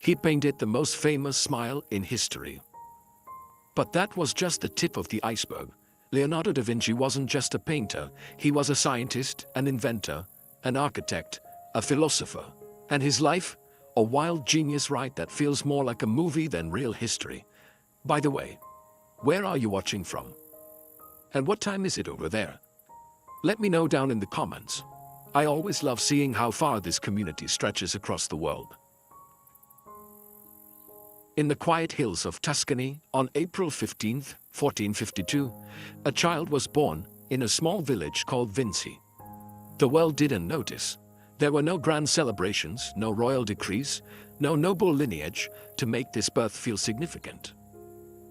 He painted the most famous smile in history. But that was just the tip of the iceberg. Leonardo da Vinci wasn't just a painter, he was a scientist, an inventor, an architect, a philosopher. And his life? A wild genius ride that feels more like a movie than real history. By the way, where are you watching from? And what time is it over there? Let me know down in the comments. I always love seeing how far this community stretches across the world. In the quiet hills of Tuscany, on April 15, 1452, a child was born in a small village called Vinci. The world didn't notice. There were no grand celebrations, no royal decrees, no noble lineage to make this birth feel significant.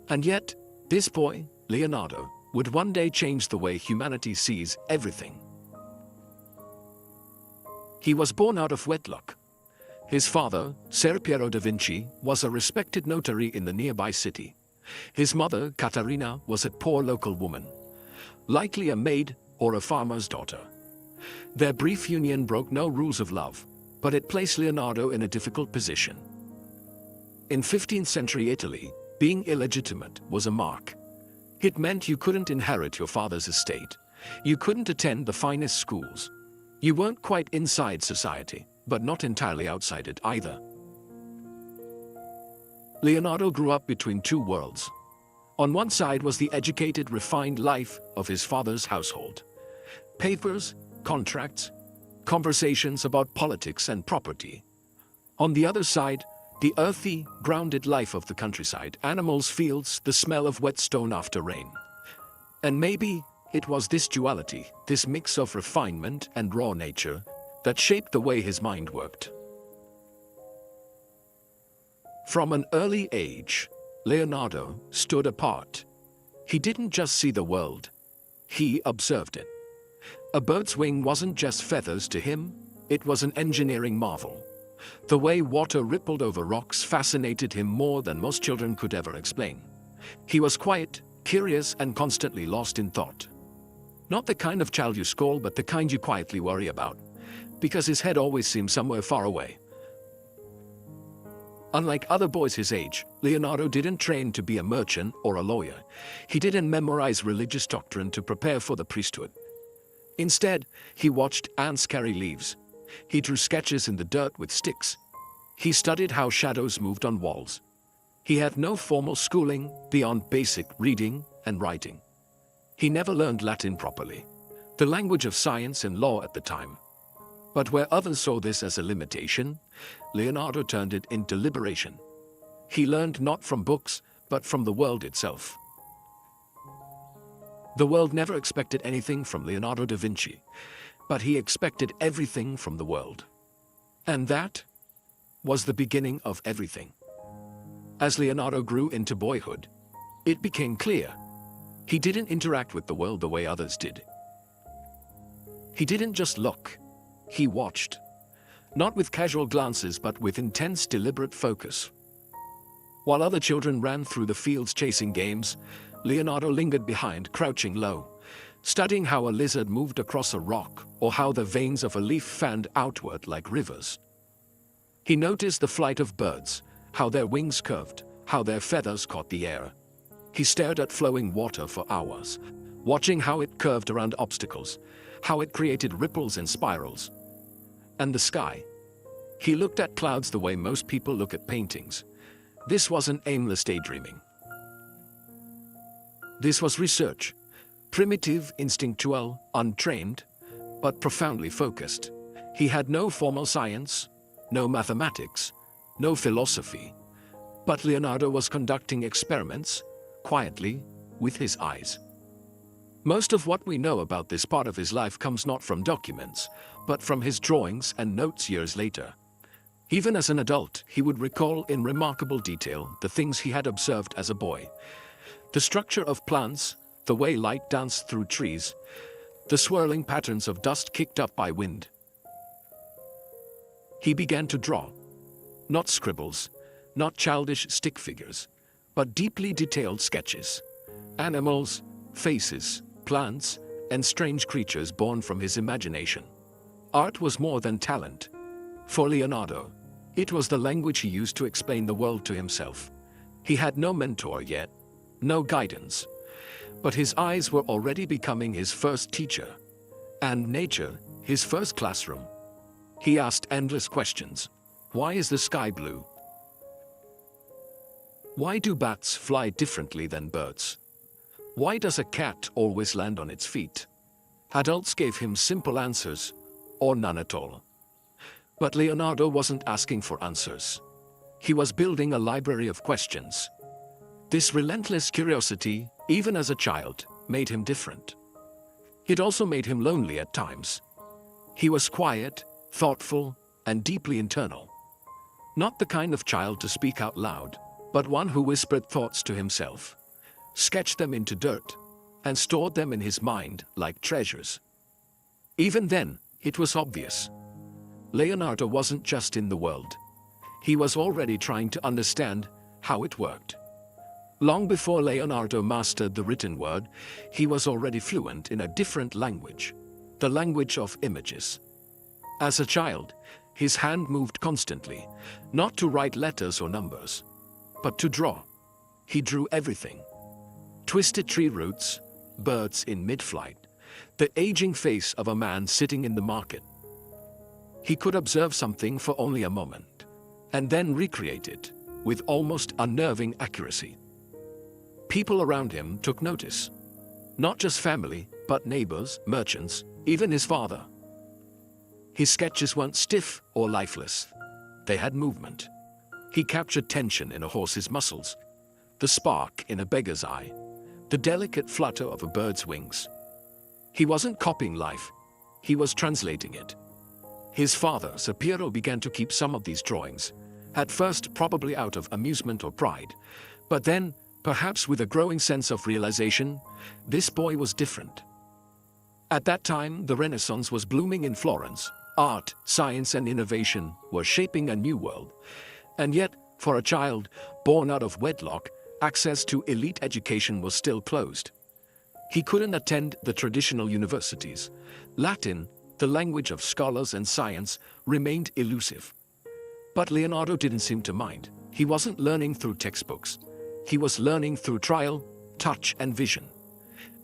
And yet, this boy, Leonardo, would one day change the way humanity sees everything. He was born out of wedlock. His father, Ser Piero da Vinci, was a respected notary in the nearby city. His mother, Caterina, was a poor local woman, likely a maid or a farmer's daughter. Their brief union broke no rules of love, but it placed Leonardo in a difficult position. In 15th century Italy, being illegitimate was a mark. It meant you couldn't inherit your father's estate. You couldn't attend the finest schools. You weren't quite inside society, but not entirely outside it either. Leonardo grew up between two worlds. On one side was the educated, refined life of his father's household. Papers, contracts, conversations about politics and property. On the other side, the earthy, grounded life of the countryside, animals, fields, the smell of wet stone after rain. And maybe it was this duality, this mix of refinement and raw nature, that shaped the way his mind worked. From an early age, Leonardo stood apart. He didn't just see the world, he observed it. A bird's wing wasn't just feathers to him, it was an engineering marvel. The way water rippled over rocks fascinated him more than most children could ever explain. He was quiet, curious, and constantly lost in thought. Not the kind of child you scold, but the kind you quietly worry about, because his head always seemed somewhere far away. Unlike other boys his age, Leonardo didn't train to be a merchant or a lawyer. He didn't memorize religious doctrine to prepare for the priesthood. Instead, he watched ants carry leaves. He drew sketches in the dirt with sticks. He studied how shadows moved on walls. He had no formal schooling beyond basic reading and writing. He never learned Latin properly, the language of science and law at the time. But where others saw this as a limitation, Leonardo turned it into liberation. He learned not from books, but from the world itself. The world never expected anything from Leonardo da Vinci, but he expected everything from the world. And that was the beginning of everything. As Leonardo grew into boyhood, it became clear he didn't interact with the world the way others did. He didn't just look, he watched. Not with casual glances, but with intense, deliberate focus. While other children ran through the fields chasing games, Leonardo lingered behind, crouching low, studying how a lizard moved across a rock or how the veins of a leaf fanned outward like rivers. He noticed the flight of birds, how their wings curved, how their feathers caught the air. He stared at flowing water for hours, watching how it curved around obstacles, how it created ripples and spirals. And the sky. He looked at clouds the way most people look at paintings. This wasn't aimless daydreaming. This was research. Primitive, instinctual, untrained, but profoundly focused. He had no formal science, no mathematics, no philosophy. But Leonardo was conducting experiments, quietly, with his eyes. Most of what we know about this part of his life comes not from documents, but from his drawings and notes years later. Even as an adult, he would recall in remarkable detail the things he had observed as a boy. The structure of plants, the way light danced through trees, the swirling patterns of dust kicked up by wind. He began to draw. Not scribbles, not childish stick figures, but deeply detailed sketches. Animals, faces, plants, and strange creatures born from his imagination. Art was more than talent. For Leonardo, It was the language he used to explain the world to himself. He had no mentor yet, no guidance. But his eyes were already becoming his first teacher, and nature his first classroom. He asked endless questions. Why is the sky blue? Why do bats fly differently than birds? Why does a cat always land on its feet? Adults gave him simple answers, or none at all. But Leonardo wasn't asking for answers. He was building a library of questions. This relentless curiosity, even as a child, made him different. It also made him lonely at times. He was quiet, thoughtful, and deeply internal. Not the kind of child to speak out loud, but one who whispered thoughts to himself, sketched them into dirt, and stored them in his mind like treasures. Even then, it was obvious. Leonardo wasn't just in the world. He was already trying to understand how it worked. Long before Leonardo mastered the written word, he was already fluent in a different language, the language of images. As a child, his hand moved constantly, not to write letters or numbers, but to draw. He drew everything. Twisted tree roots, birds in mid-flight, the aging face of a man sitting in the market. He could observe something for only a moment, and then recreate it with almost unnerving accuracy. People around him took notice. Not just family, but neighbors, merchants, even his father. His sketches weren't stiff or lifeless. They had movement. He captured tension in a horse's muscles, the spark in a beggar's eye, the delicate flutter of a bird's wings. He wasn't copying life. He was translating it. His father, Ser Piero, began to keep some of these drawings, at first probably out of amusement or pride, but then, perhaps with a growing sense of realization, this boy was different. At that time, the Renaissance was blooming in Florence. Art, science, and innovation were shaping a new world. And yet, for a child born out of wedlock, access to elite education was still closed. He couldn't attend the traditional universities. Latin, the language of scholars and science, remained elusive. But Leonardo didn't seem to mind. He wasn't learning through textbooks. He was learning through trial, touch, and vision.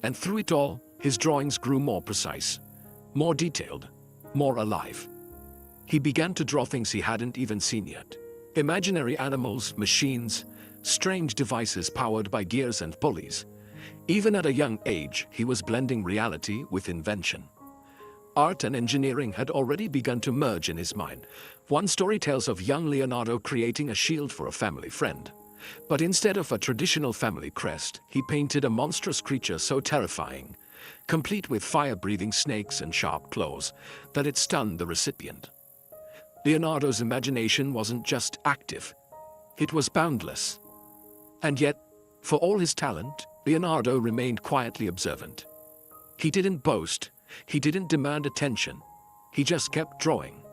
And through it all, his drawings grew more precise, more detailed, more alive. He began to draw things he hadn't even seen yet. Imaginary animals, machines, strange devices powered by gears and pulleys. Even at a young age, he was blending reality with invention. Art and engineering had already begun to merge in his mind. One story tells of young Leonardo creating a shield for a family friend. But instead of a traditional family crest, he painted a monstrous creature so terrifying, complete with fire-breathing snakes and sharp claws, that it stunned the recipient. Leonardo's imagination wasn't just active, it was boundless. And yet, for all his talent, Leonardo remained quietly observant. He didn't boast, he didn't demand attention, he just kept drawing.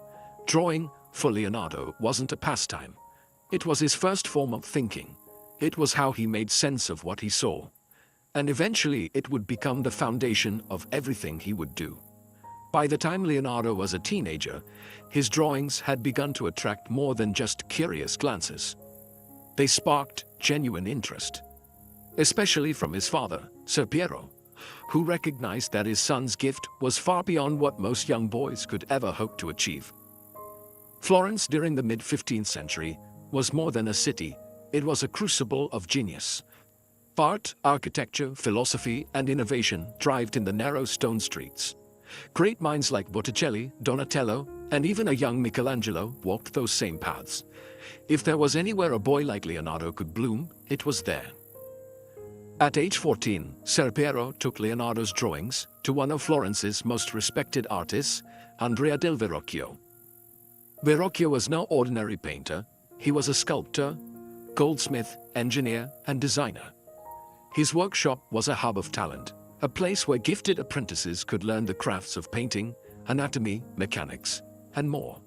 Drawing, for Leonardo, wasn't a pastime. It was his first form of thinking. It was how he made sense of what he saw. And eventually it would become the foundation of everything he would do. By the time Leonardo was a teenager, his drawings had begun to attract more than just curious glances. They sparked genuine interest, especially from his father, Ser Piero, who recognized that his son's gift was far beyond what most young boys could ever hope to achieve. Florence during the mid-15th century was more than a city, it was a crucible of genius. Art, architecture, philosophy, and innovation thrived in the narrow stone streets. Great minds like Botticelli, Donatello, and even a young Michelangelo walked those same paths. If there was anywhere a boy like Leonardo could bloom, it was there. At age 14, Ser Piero took Leonardo's drawings to one of Florence's most respected artists, Andrea del Verrocchio. Verrocchio was no ordinary painter. He was a sculptor, goldsmith, engineer, and designer. His workshop was a hub of talent, a place where gifted apprentices could learn the crafts of painting, anatomy, mechanics, and more.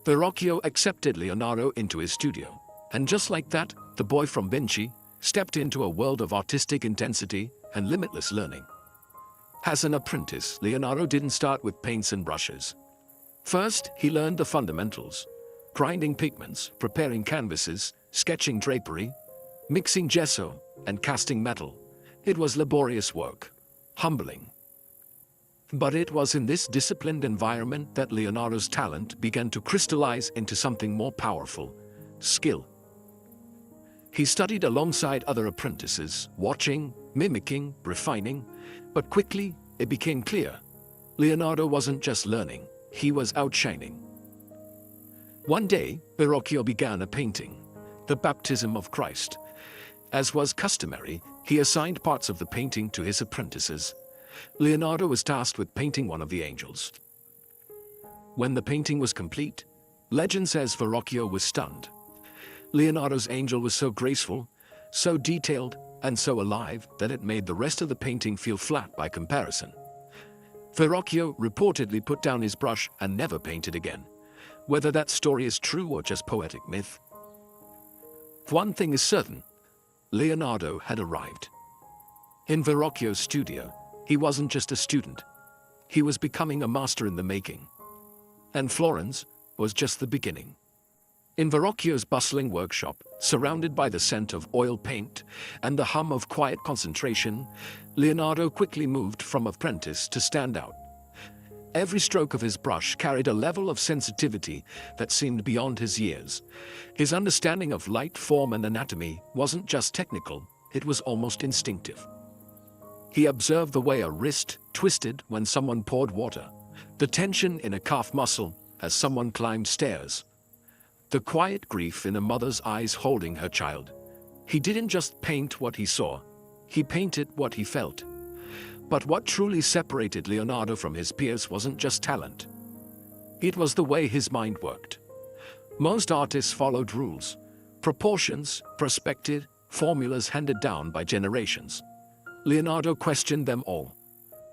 Verrocchio accepted Leonardo into his studio, and just like that, the boy from Vinci stepped into a world of artistic intensity and limitless learning. As an apprentice, Leonardo didn't start with paints and brushes. First, he learned the fundamentals: grinding pigments, preparing canvases, sketching drapery, mixing gesso, and casting metal. It was laborious work, humbling. But it was in this disciplined environment that Leonardo's talent began to crystallize into something more powerful: skill. He studied alongside other apprentices, watching, mimicking, refining, but quickly it became clear: Leonardo wasn't just learning, he was outshining. One day, Verrocchio began a painting, the Baptism of Christ. As was customary, he assigned parts of the painting to his apprentices. Leonardo was tasked with painting one of the angels. When the painting was complete, legend says Verrocchio was stunned. Leonardo's angel was so graceful, so detailed, and so alive that it made the rest of the painting feel flat by comparison. Verrocchio reportedly put down his brush and never painted again. Whether that story is true or just poetic myth, one thing is certain: Leonardo had arrived. In Verrocchio's studio, he wasn't just a student. He was becoming a master in the making. And Florence was just the beginning. In Verrocchio's bustling workshop, surrounded by the scent of oil paint and the hum of quiet concentration, Leonardo quickly moved from apprentice to standout. Every stroke of his brush carried a level of sensitivity that seemed beyond his years. His understanding of light, form, and anatomy wasn't just technical, it was almost instinctive. He observed the way a wrist twisted when someone poured water, the tension in a calf muscle as someone climbed stairs, the quiet grief in a mother's eyes holding her child. He didn't just paint what he saw, he painted what he felt. But what truly separated Leonardo from his peers wasn't just talent. It was the way his mind worked. Most artists followed rules, proportions, perspective, formulas handed down by generations. Leonardo questioned them all.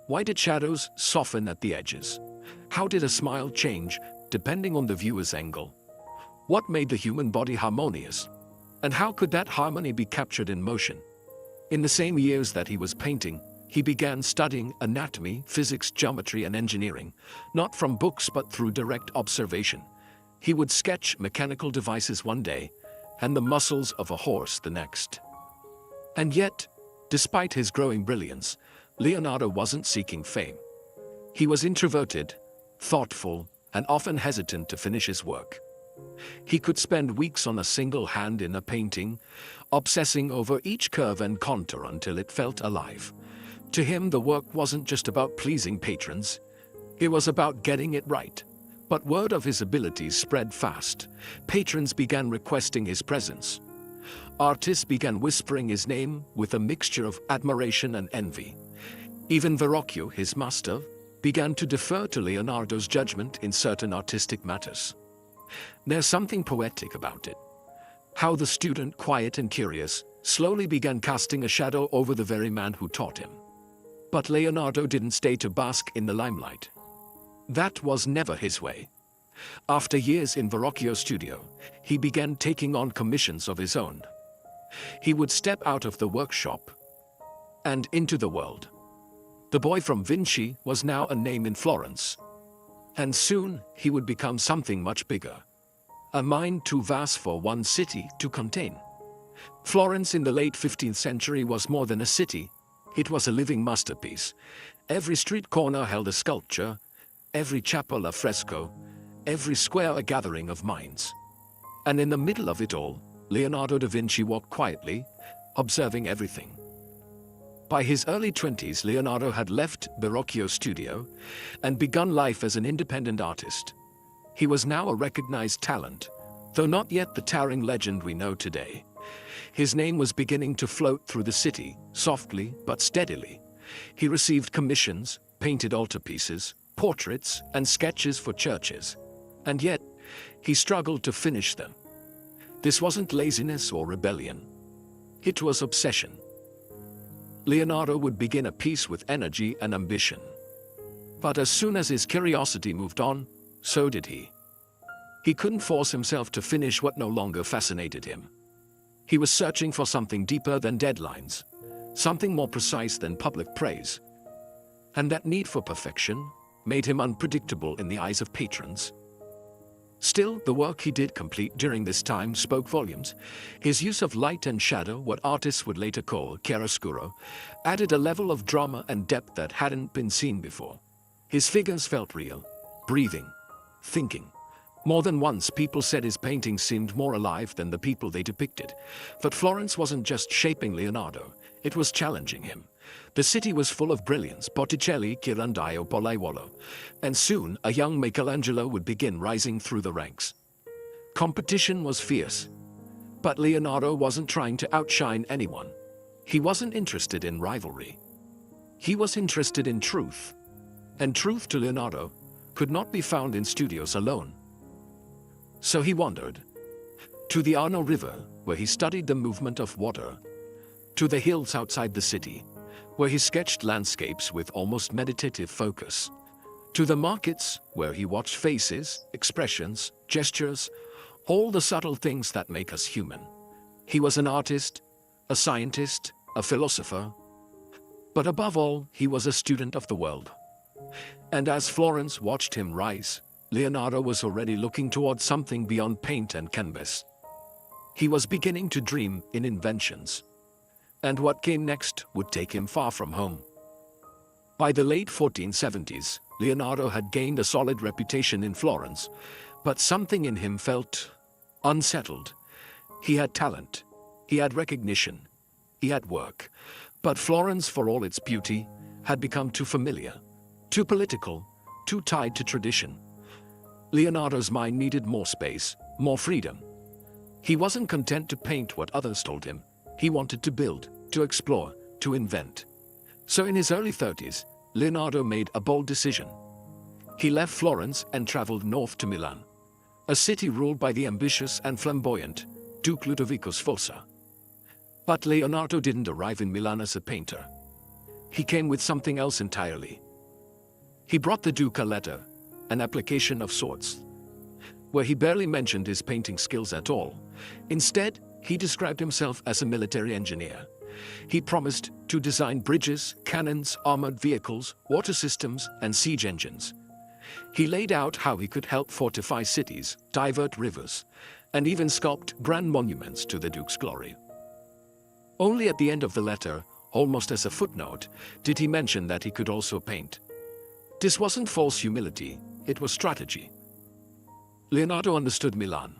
Why did shadows soften at the edges? How did a smile change depending on the viewer's angle? What made the human body harmonious? And how could that harmony be captured in motion? In the same years that he was painting, he began studying anatomy, physics, geometry, and engineering, not from books but through direct observation. He would sketch mechanical devices one day, and the muscles of a horse the next. And yet, despite his growing brilliance, Leonardo wasn't seeking fame. He was introverted, thoughtful, and often hesitant to finish his work. He could spend weeks on a single hand in a painting, obsessing over each curve and contour until it felt alive. To him, the work wasn't just about pleasing patrons, it was about getting it right. But word of his abilities spread fast. Patrons began requesting his presence. Artists began whispering his name with a mixture of admiration and envy. Even Verrocchio, his master, began to defer to Leonardo's judgment in certain artistic matters. There's something poetic about it. How the student, quiet and curious, slowly began casting a shadow over the very man who taught him. But Leonardo didn't stay to bask in the limelight. That was never his way. After years in Verrocchio's studio, he began taking on commissions of his own. He would step out of the workshop and into the world. The boy from Vinci was now a name in Florence. And soon he would become something much bigger. A mind too vast for one city to contain. Florence in the late 15th century was more than a city. It was a living masterpiece. Every street corner held a sculpture, every chapel a fresco, every square a gathering of minds. And in the middle of it all, Leonardo da Vinci walked quietly, observing everything. By his early 20s, Leonardo had left Verrocchio's studio and begun life as an independent artist. He was now a recognized talent, though not yet the towering legend we know today. His name was beginning to float through the city, softly but steadily. He received commissions, painted altarpieces, portraits, and sketches for churches. And yet, he struggled to finish them. This wasn't laziness or rebellion. It was obsession. Leonardo would begin a piece with energy and ambition. But as soon as his curiosity moved on, so did he. He couldn't force himself to finish what no longer fascinated him. He was searching for something deeper than deadlines, something more precise than public praise. And that need for perfection made him unpredictable in the eyes of patrons. Still, the work he did complete during this time spoke volumes. His use of light and shadow, what artists would later call chiaroscuro, added a level of drama and depth that hadn't been seen before. His figures felt real, breathing, thinking. More than once, people said his paintings seemed more alive than the people they depicted. But Florence wasn't just shaping Leonardo, it was challenging him. The city was full of brilliance, Botticelli, Ghirlandaio, Pollaiuolo, and soon a young Michelangelo would begin rising through the ranks. Competition was fierce, but Leonardo wasn't trying to outshine anyone. He wasn't interested in rivalry. He was interested in truth, and truth to Leonardo could not be found in studios alone. So he wandered to the Arno River, where he studied the movement of water, to the hills outside the city, where he sketched landscapes with almost meditative focus, to the markets, where he watched faces, expressions, gestures, all the subtle things that make us human. He was an artist, a scientist, a philosopher, but above all, he was a student of the world. And as Florence watched him rise, Leonardo was already looking toward something beyond paint and canvas. He was beginning to dream in inventions. And what came next would take him far from home. By the late 1470s, Leonardo had gained a solid reputation in Florence, but something in him felt unsettled. He had talent, he had recognition, he had work, but Florence, for all its beauty, had become too familiar, too political, too tied to tradition. Leonardo's mind needed more space, more freedom. He wasn't content to paint what others told him. He wanted to build, to explore, to invent. So in his early 30s, Leonardo made a bold decision. He left Florence and traveled north to Milan, a city ruled by the ambitious and flamboyant Duke Ludovico Sforza. But Leonardo didn't arrive in Milan as a painter. He came with something else entirely. He brought the Duke a letter, an application of sorts, where he barely mentioned his painting skills at all. Instead, he described himself as a military engineer. He promised to design bridges, cannons, armored vehicles, water systems, and siege engines. He laid out how he could help fortify cities, divert rivers, and even sculpt grand monuments to the Duke's glory. Only at the end of the letter, almost as a footnote, did he mention that he could also paint. This wasn't false humility, it was strategy. Leonardo understood Milan,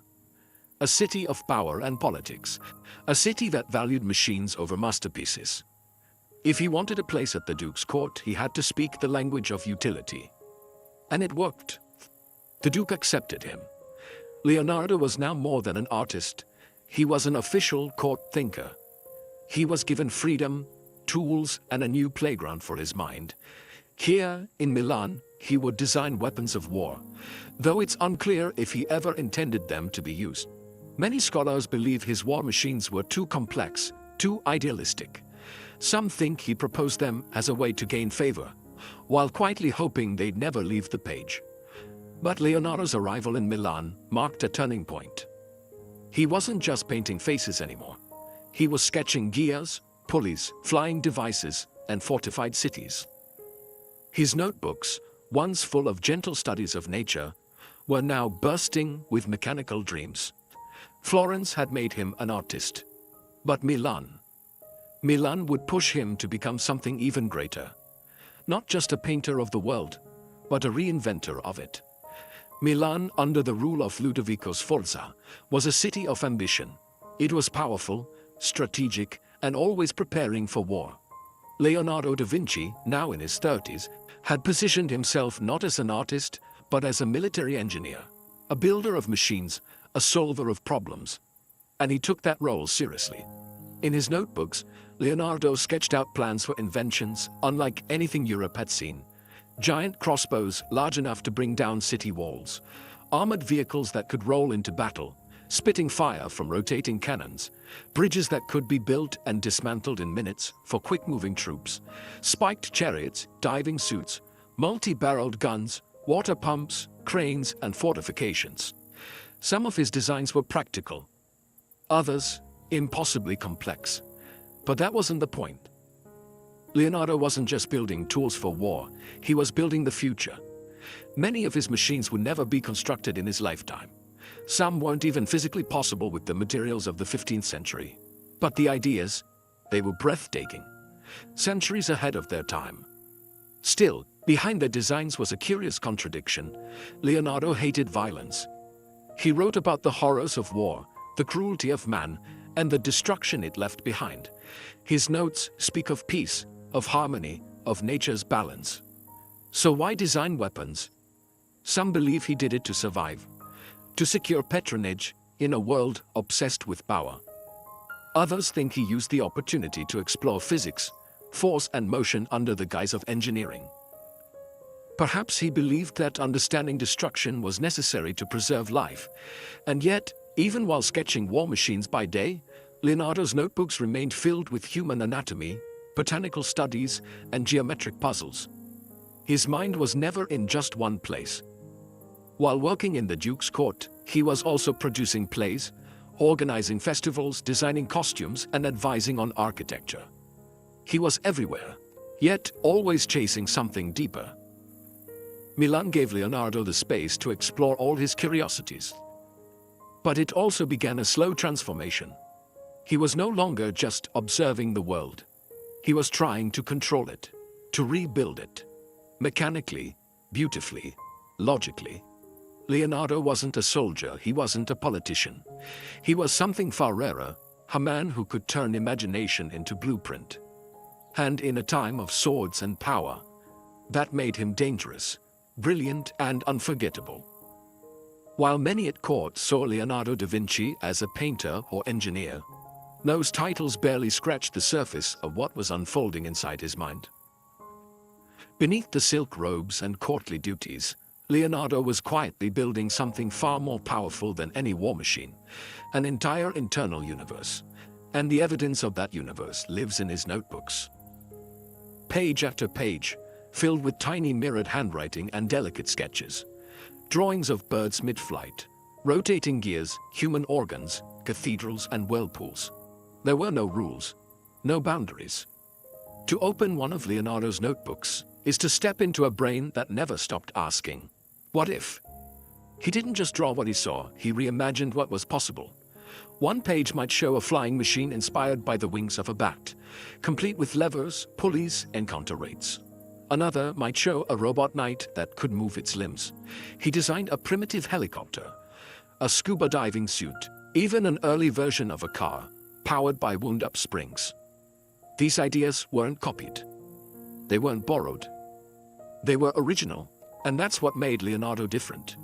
a city of power and politics, a city that valued machines over masterpieces. If he wanted a place at the Duke's court, he had to speak the language of utility. And it worked. The Duke accepted him. Leonardo was now more than an artist. He was an official court thinker. He was given freedom, tools, and a new playground for his mind. Here, in Milan, he would design weapons of war, though it's unclear if he ever intended them to be used. Many scholars believe his war machines were too complex, too idealistic. Some think he proposed them as a way to gain favor, while quietly hoping they'd never leave the page. But Leonardo's arrival in Milan marked a turning point. He wasn't just painting faces anymore. He was sketching gears, pulleys, flying devices, and fortified cities. His notebooks, once full of gentle studies of nature, were now bursting with mechanical dreams. Florence had made him an artist. But Milan would push him to become something even greater. Not just a painter of the world, but a reinventor of it. Milan, under the rule of Ludovico Sforza, was a city of ambition. It was powerful, strategic, and always preparing for war. Leonardo da Vinci, now in his 30s, had positioned himself not as an artist, but as a military engineer, a builder of machines, a solver of problems. And he took that role seriously. In his notebooks, Leonardo sketched out plans for inventions unlike anything Europe had seen. Giant crossbows large enough to bring down city walls, armored vehicles that could roll into battle, spitting fire from rotating cannons, bridges that could be built and dismantled in minutes for quick-moving troops, spiked chariots, diving suits, multi-barreled guns, water pumps, cranes, and fortifications. Some of his designs were practical, others impossibly complex. But that wasn't the point. Leonardo wasn't just building tools for war, he was building the future. Many of his machines would never be constructed in his lifetime. Some weren't even physically possible with the materials of the 15th century. But the ideas, they were breathtaking, centuries ahead of their time. Still, behind their designs was a curious contradiction. Leonardo hated violence. He wrote about the horrors of war, the cruelty of man, and the destruction it left behind. His notes speak of peace, of harmony, of nature's balance. So why design weapons? Some believe he did it to survive, to secure patronage in a world obsessed with power. Others think he used the opportunity to explore physics, force and motion under the guise of engineering. Perhaps he believed that understanding destruction was necessary to preserve life. And yet, even while sketching war machines by day, Leonardo's notebooks remained filled with human anatomy, botanical studies, and geometric puzzles. His mind was never in just one place. While working in the Duke's court, he was also producing plays, organizing festivals, designing costumes, and advising on architecture. He was everywhere, yet always chasing something deeper. Milan gave Leonardo the space to explore all his curiosities. But it also began a slow transformation. He was no longer just observing the world. He was trying to control it, to rebuild it. Mechanically, beautifully, logically. Leonardo wasn't a soldier, he wasn't a politician. He was something far rarer, a man who could turn imagination into blueprint. And in a time of swords and power, that made him dangerous, brilliant and unforgettable. While many at court saw Leonardo da Vinci as a painter or engineer, those titles barely scratched the surface of what was unfolding inside his mind. Beneath the silk robes and courtly duties, Leonardo was quietly building something far more powerful than any war machine, an entire internal universe. And the evidence of that universe lives in his notebooks. Page after page, filled with tiny mirrored handwriting and delicate sketches. Drawings of birds mid-flight, rotating gears, human organs, cathedrals and whirlpools. There were no rules, no boundaries. To open one of Leonardo's notebooks is to step into a brain that never stopped asking, what if? He didn't just draw what he saw, he reimagined what was possible. One page might show a flying machine inspired by the wings of a bat, complete with levers, pulleys, and counter rates. Another might show a robot knight that could move its limbs. He designed a primitive helicopter, a scuba diving suit, even an early version of a car, powered by wound-up springs. These ideas weren't copied. They weren't borrowed. They were original, and that's what made Leonardo different.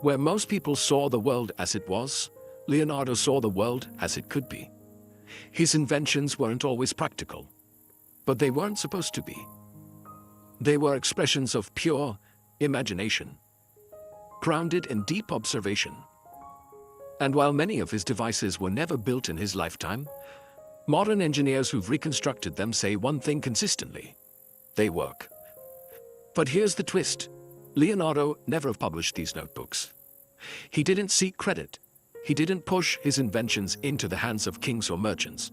Where most people saw the world as it was, Leonardo saw the world as it could be. His inventions weren't always practical, but they weren't supposed to be. They were expressions of pure imagination, grounded in deep observation. And while many of his devices were never built in his lifetime, modern engineers who've reconstructed them say one thing consistently: they work. But here's the twist. Leonardo never published these notebooks. He didn't seek credit. He didn't push his inventions into the hands of kings or merchants.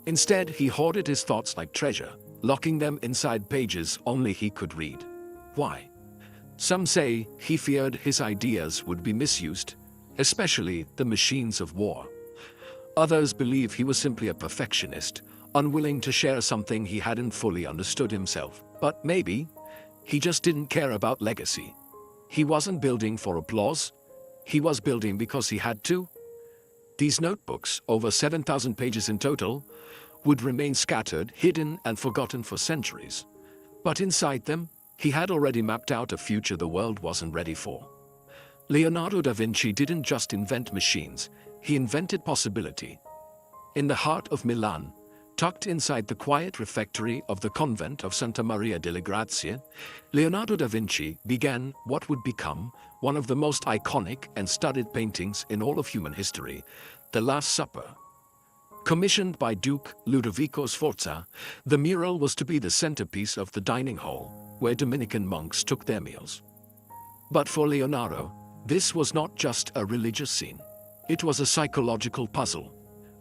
Instead, he hoarded his thoughts like treasure, locking them inside pages only he could read. Why? Some say he feared his ideas would be misused, especially the machines of war. Others believe he was simply a perfectionist, unwilling to share something he hadn't fully understood himself. But maybe he just didn't care about legacy. He wasn't building for applause. He was building because he had to. These notebooks, over 7,000 pages in total, would remain scattered, hidden, and forgotten for centuries. But inside them, he had already mapped out a future the world wasn't ready for. Leonardo da Vinci didn't just invent machines, he invented possibility. In the heart of Milan, tucked inside the quiet refectory of the convent of Santa Maria delle Grazie, Leonardo da Vinci began what would become one of the most iconic and studied paintings in all of human history, The Last Supper. Commissioned by Duke Ludovico Sforza, the mural was to be the centerpiece of the dining hall, where Dominican monks took their meals. But for Leonardo, this was not just a religious scene. It was a psychological puzzle,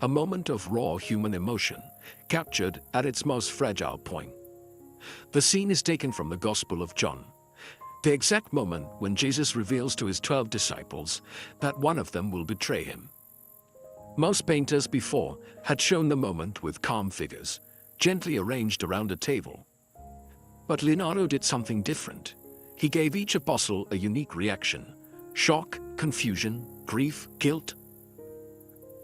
a moment of raw human emotion, captured at its most fragile point. The scene is taken from the Gospel of John. The exact moment when Jesus reveals to his 12 disciples that one of them will betray him. Most painters before had shown the moment with calm figures, gently arranged around a table. But Leonardo did something different. He gave each apostle a unique reaction: shock, confusion, grief, guilt.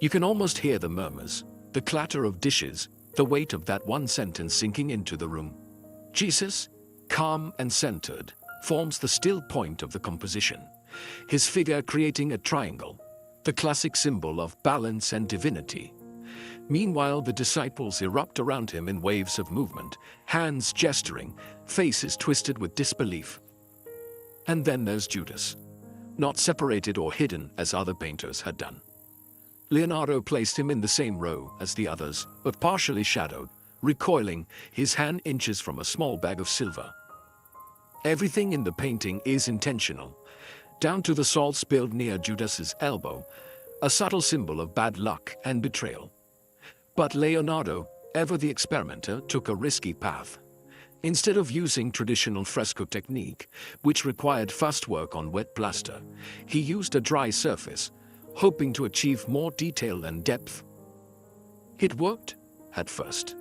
You can almost hear the murmurs, the clatter of dishes, the weight of that one sentence sinking into the room. Jesus, calm and centered, forms the still point of the composition, his figure creating a triangle, the classic symbol of balance and divinity. Meanwhile, the disciples erupt around him in waves of movement, hands gesturing, faces twisted with disbelief. And then there's Judas, not separated or hidden as other painters had done. Leonardo placed him in the same row as the others, but partially shadowed, recoiling, his hand inches from a small bag of silver. Everything in the painting is intentional, down to the salt spilled near Judas's elbow, a subtle symbol of bad luck and betrayal. But Leonardo, ever the experimenter, took a risky path. Instead of using traditional fresco technique, which required fast work on wet plaster, he used a dry surface, hoping to achieve more detail and depth. It worked at first,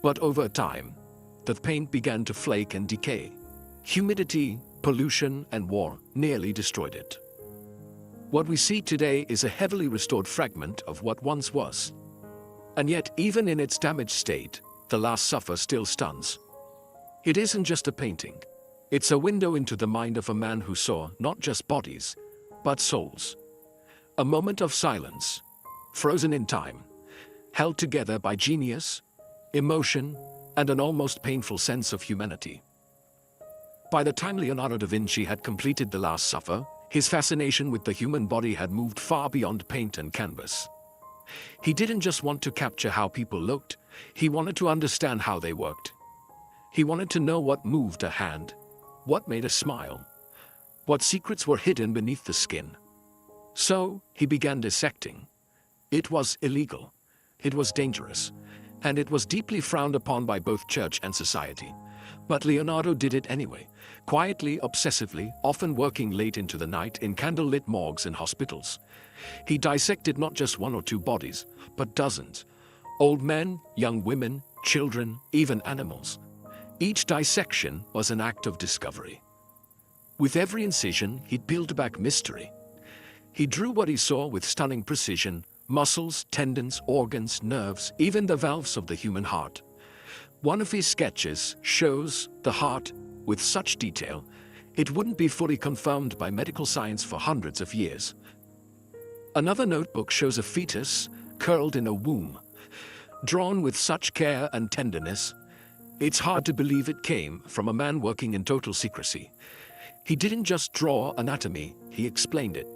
but over time, the paint began to flake and decay. Humidity, pollution, and war nearly destroyed it. What we see today is a heavily restored fragment of what once was. And yet, even in its damaged state, The Last Supper still stuns. It isn't just a painting. It's a window into the mind of a man who saw not just bodies, but souls. A moment of silence, frozen in time, held together by genius, emotion, and an almost painful sense of humanity. By the time Leonardo da Vinci had completed The Last Supper, his fascination with the human body had moved far beyond paint and canvas. He didn't just want to capture how people looked, he wanted to understand how they worked. He wanted to know what moved a hand, what made a smile, what secrets were hidden beneath the skin. So, he began dissecting. It was illegal, it was dangerous, and it was deeply frowned upon by both church and society. But Leonardo did it anyway, quietly, obsessively, often working late into the night in candlelit morgues and hospitals. He dissected not just one or two bodies, but dozens. Old men, young women, children, even animals. Each dissection was an act of discovery. With every incision, he peeled back mystery. He drew what he saw with stunning precision: muscles, tendons, organs, nerves, even the valves of the human heart. One of his sketches shows the heart with such detail, it wouldn't be fully confirmed by medical science for hundreds of years. Another notebook shows a fetus curled in a womb, drawn with such care and tenderness. It's hard to believe it came from a man working in total secrecy. He didn't just draw anatomy, he explained it.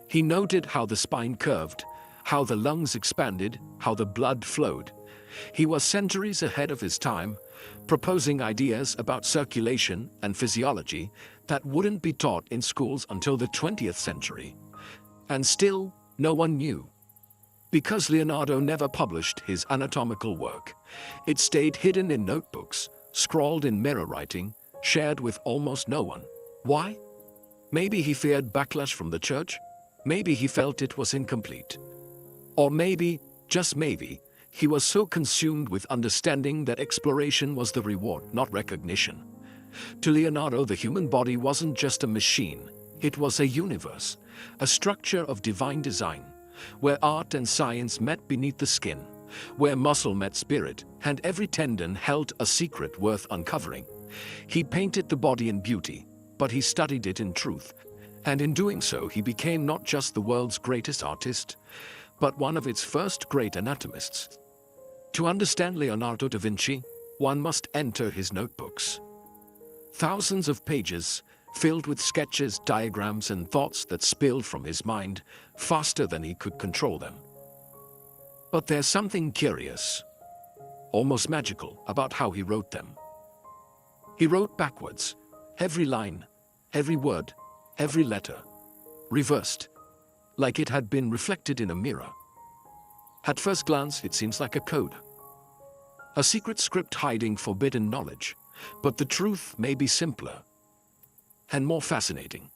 He noted how the spine curved, how the lungs expanded, how the blood flowed. He was centuries ahead of his time, proposing ideas about circulation and physiology that wouldn't be taught in schools until the 20th century. And still, no one knew. Because Leonardo never published his anatomical work, it stayed hidden in notebooks, scrawled in mirror writing, shared with almost no one. Why? Maybe he feared backlash from the church. Maybe he felt it was incomplete. Or maybe, just maybe, he was so consumed with understanding that exploration was the reward, not recognition. To Leonardo, the human body wasn't just a machine, it was a universe, a structure of divine design, where art and science met beneath the skin, where muscle met spirit, and every tendon held a secret worth uncovering. He painted the body in beauty, but he studied it in truth, and in doing so he became not just the world's greatest artist, but one of its first great anatomists. To understand Leonardo da Vinci, one must enter his notebooks. Thousands of pages, filled with sketches, diagrams, and thoughts that spilled from his mind faster than he could control them. But there's something curious, almost magical, about how he wrote them. He wrote backwards, every line, every word, every letter, reversed, like it had been reflected in a mirror. At first glance, it seems like a code, a secret script hiding forbidden knowledge, but the truth may be simpler. And more fascinating,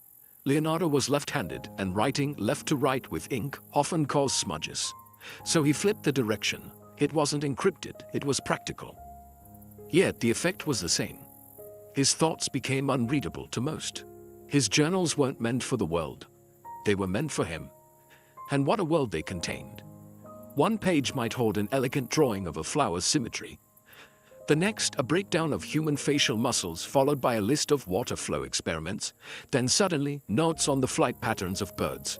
Leonardo was left-handed, and writing left to right with ink often caused smudges. So he flipped the direction. It wasn't encrypted, it was practical. Yet the effect was the same. His thoughts became unreadable to most. His journals weren't meant for the world. They were meant for him. And what a world they contained. One page might hold an elegant drawing of a flower's symmetry. The next, a breakdown of human facial muscles, followed by a list of water flow experiments. Then suddenly, notes on the flight patterns of birds.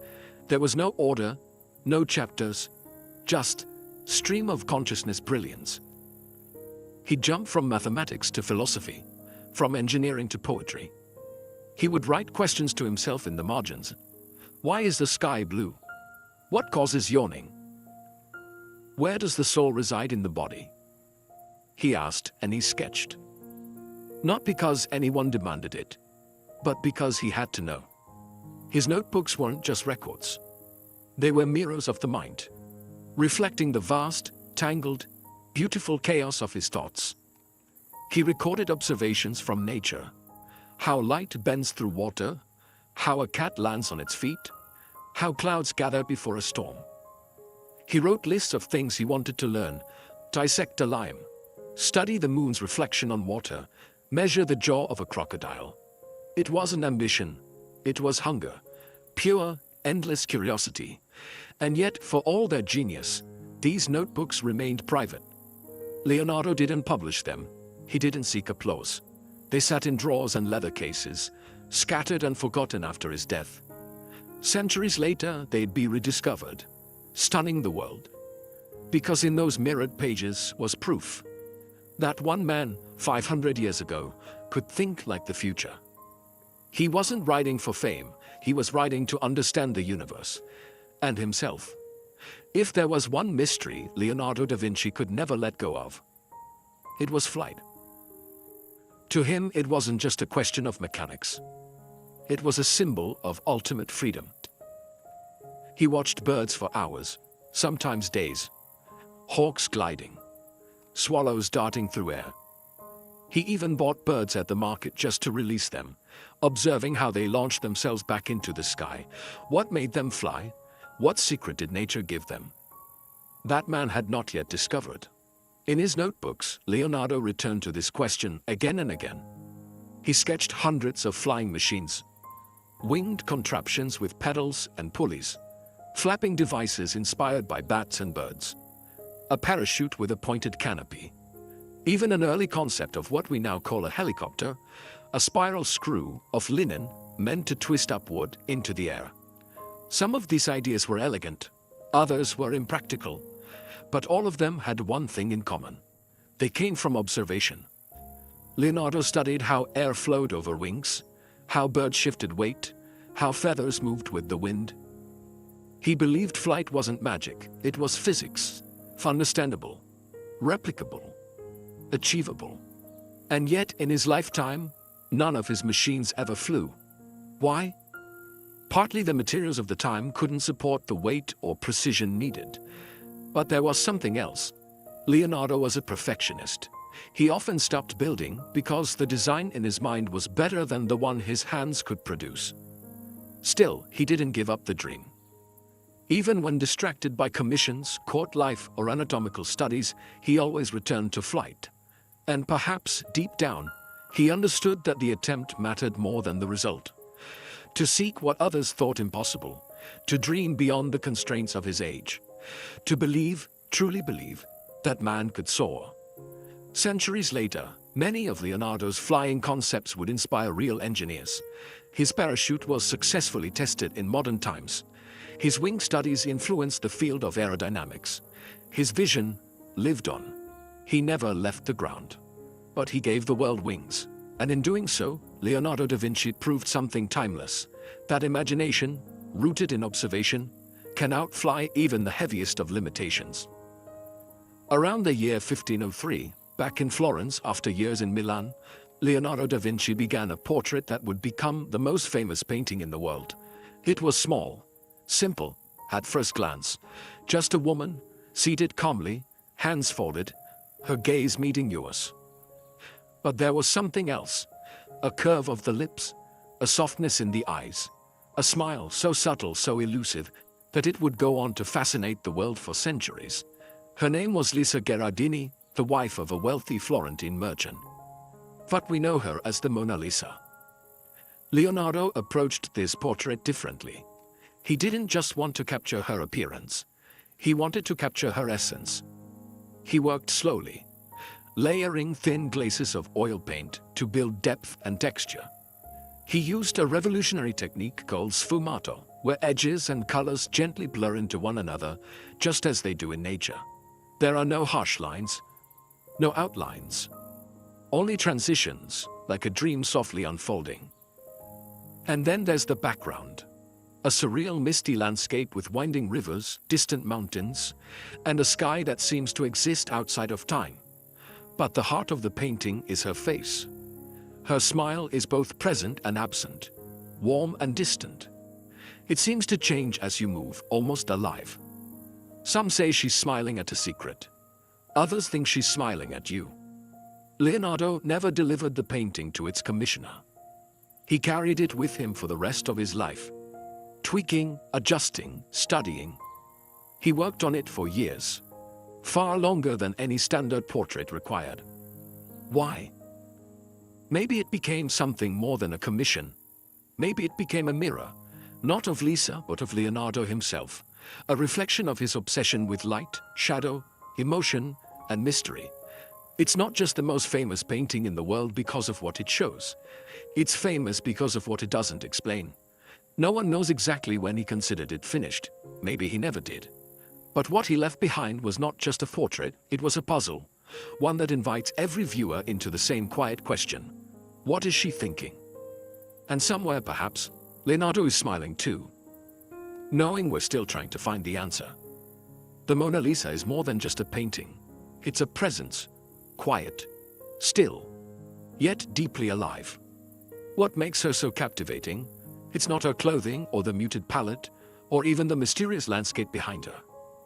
There was no order, no chapters, just stream of consciousness brilliance. He jumped from mathematics to philosophy, from engineering to poetry. He would write questions to himself in the margins. Why is the sky blue? What causes yawning? Where does the soul reside in the body? He asked, and he sketched. Not because anyone demanded it, but because he had to know. His notebooks weren't just records. They were mirrors of the mind, reflecting the vast, tangled, beautiful chaos of his thoughts. He recorded observations from nature. How light bends through water, how a cat lands on its feet, how clouds gather before a storm. He wrote lists of things he wanted to learn: dissect a lime, study the moon's reflection on water, measure the jaw of a crocodile. It wasn't ambition, it was hunger, pure, endless curiosity. And yet, for all their genius, these notebooks remained private. Leonardo didn't publish them. He didn't seek applause. They sat in drawers and leather cases, scattered and forgotten after his death. Centuries later, they'd be rediscovered, stunning the world. Because in those mirrored pages was proof that one man, 500 years ago, could think like the future. He wasn't writing for fame, he was writing to understand the universe and himself. If there was one mystery Leonardo da Vinci could never let go of, it was flight. To him, it wasn't just a question of mechanics. It was a symbol of ultimate freedom. He watched birds for hours, sometimes days, hawks gliding, swallows darting through air. He even bought birds at the market just to release them, observing how they launched themselves back into the sky. What made them fly? What secret did nature give them? That man had not yet discovered. In his notebooks, Leonardo returned to this question again and again. He sketched hundreds of flying machines, winged contraptions with pedals and pulleys, flapping devices inspired by bats and birds, a parachute with a pointed canopy, even an early concept of what we now call a helicopter, a spiral screw of linen meant to twist upward into the air. Some of these ideas were elegant, others were impractical, but all of them had one thing in common. They came from observation. Leonardo studied how air flowed over wings, how birds shifted weight, how feathers moved with the wind. He believed flight wasn't magic, it was physics, understandable, replicable, achievable. And yet, in his lifetime, none of his machines ever flew. Why? Partly the materials of the time couldn't support the weight or precision needed. But there was something else. Leonardo was a perfectionist. He often stopped building because the design in his mind was better than the one his hands could produce. Still, he didn't give up the dream. Even when distracted by commissions, court life, or anatomical studies, he always returned to flight. And perhaps, deep down, he understood that the attempt mattered more than the result. To seek what others thought impossible, to dream beyond the constraints of his age, to believe, truly believe, that man could soar. Centuries later, many of Leonardo's flying concepts would inspire real engineers. His parachute was successfully tested in modern times. His wing studies influenced the field of aerodynamics. His vision lived on. He never left the ground. But he gave the world wings. And in doing so, Leonardo da Vinci proved something timeless: that imagination, rooted in observation, can outfly even the heaviest of limitations. Around the year 1503, back in Florence after years in Milan, Leonardo da Vinci began a portrait that would become the most famous painting in the world. It was small, simple, at first glance, just a woman, seated calmly, hands folded, her gaze meeting yours. But there was something else, a curve of the lips, a softness in the eyes, a smile so subtle, so elusive, that it would go on to fascinate the world for centuries. Her name was Lisa Gherardini, the wife of a wealthy Florentine merchant. But we know her as the Mona Lisa. Leonardo approached this portrait differently. He didn't just want to capture her appearance. He wanted to capture her essence. He worked slowly, layering thin glazes of oil paint to build depth and texture. He used a revolutionary technique called sfumato, where edges and colors gently blur into one another, just as they do in nature. There are no harsh lines, no outlines, only transitions, like a dream softly unfolding. And then there's the background. A surreal misty landscape with winding rivers, distant mountains, and a sky that seems to exist outside of time. But the heart of the painting is her face. Her smile is both present and absent, warm and distant. It seems to change as you move, almost alive. Some say she's smiling at a secret. Others think she's smiling at you. Leonardo never delivered the painting to its commissioner. He carried it with him for the rest of his life, tweaking, adjusting, studying. He worked on it for years, far longer than any standard portrait required. Why? Maybe it became something more than a commission. Maybe it became a mirror, not of Lisa but of Leonardo himself, a reflection of his obsession with light, shadow, emotion, and mystery. It's not just the most famous painting in the world because of what it shows. It's famous because of what it doesn't explain. No one knows exactly when he considered it finished. Maybe he never did. But what he left behind was not just a portrait, it was a puzzle. One that invites every viewer into the same quiet question. What is she thinking? And somewhere, perhaps, Leonardo is smiling too, knowing we're still trying to find the answer. The Mona Lisa is more than just a painting. It's a presence, quiet, still, yet deeply alive. What makes her so captivating? It's not her clothing or the muted palette, or even the mysterious landscape behind her.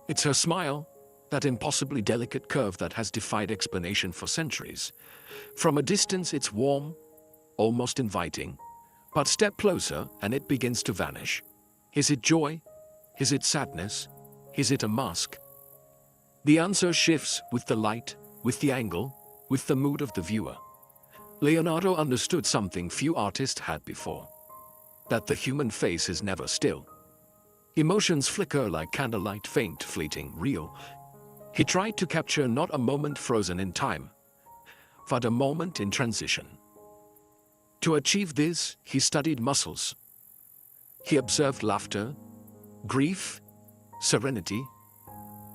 It's her smile, that impossibly delicate curve that has defied explanation for centuries. From a distance it's warm, almost inviting, but step closer and it begins to vanish. Is it joy? Is it sadness? Is it a mask? The answer shifts with the light, with the angle, with the mood of the viewer. Leonardo understood something few artists had before. That the human face is never still. Emotions flicker like candlelight, faint, fleeting, real. He tried to capture not a moment frozen in time, but a moment in transition. To achieve this, he studied muscles. He observed laughter, grief, serenity.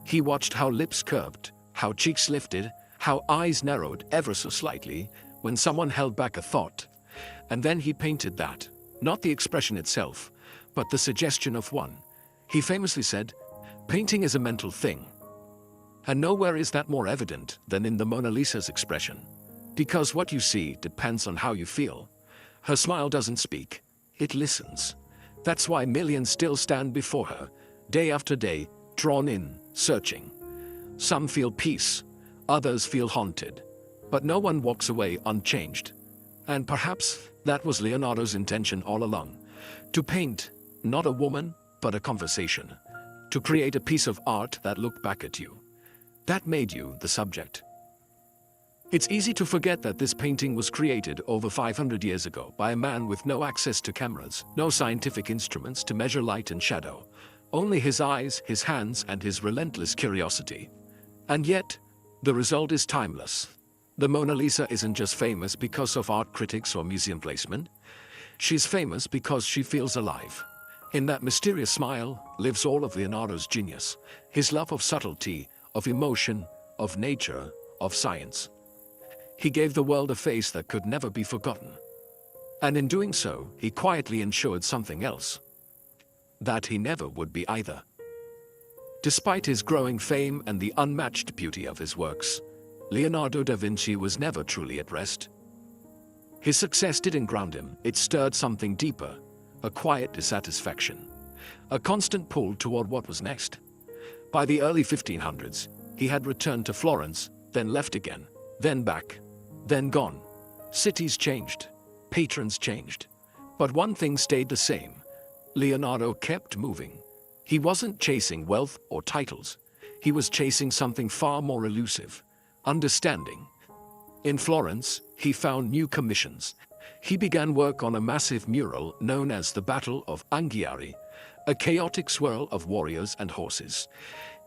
He watched how lips curved, how cheeks lifted, how eyes narrowed ever so slightly when someone held back a thought. And then he painted that, not the expression itself, but the suggestion of one. He famously said, "Painting is a mental thing." And nowhere is that more evident than in the Mona Lisa's expression. Because what you see depends on how you feel. Her smile doesn't speak, it listens. That's why millions still stand before her, day after day, drawn in, searching. Some feel peace, others feel haunted. But no one walks away unchanged. And perhaps that was Leonardo's intention all along. To paint, not a woman, but a conversation. To create a piece of art that looked back at you. That made you the subject. It's easy to forget that this painting was created over 500 years ago by a man with no access to cameras, no scientific instruments to measure light and shadow. Only his eyes, his hands, and his relentless curiosity. And yet, the result is timeless. The Mona Lisa isn't just famous because of art critics or museum placement. She's famous because she feels alive. In that mysterious smile lives all of Leonardo's genius, his love of subtlety, of emotion, of nature, of science. He gave the world a face that could never be forgotten. And in doing so, he quietly ensured something else. That he never would be either. Despite his growing fame and the unmatched beauty of his works, Leonardo da Vinci was never truly at rest. His success didn't ground him, it stirred something deeper, a quiet dissatisfaction, a constant pull toward what was next. By the early 1500s, he had returned to Florence, then left again, then back, then gone. Cities changed, patrons changed, But one thing stayed the same. Leonardo kept moving. He wasn't chasing wealth or titles. He was chasing something far more elusive: understanding. In Florence, he found new commissions. He began work on a massive mural known as the Battle of Anghiari, a chaotic swirl of warriors and horses.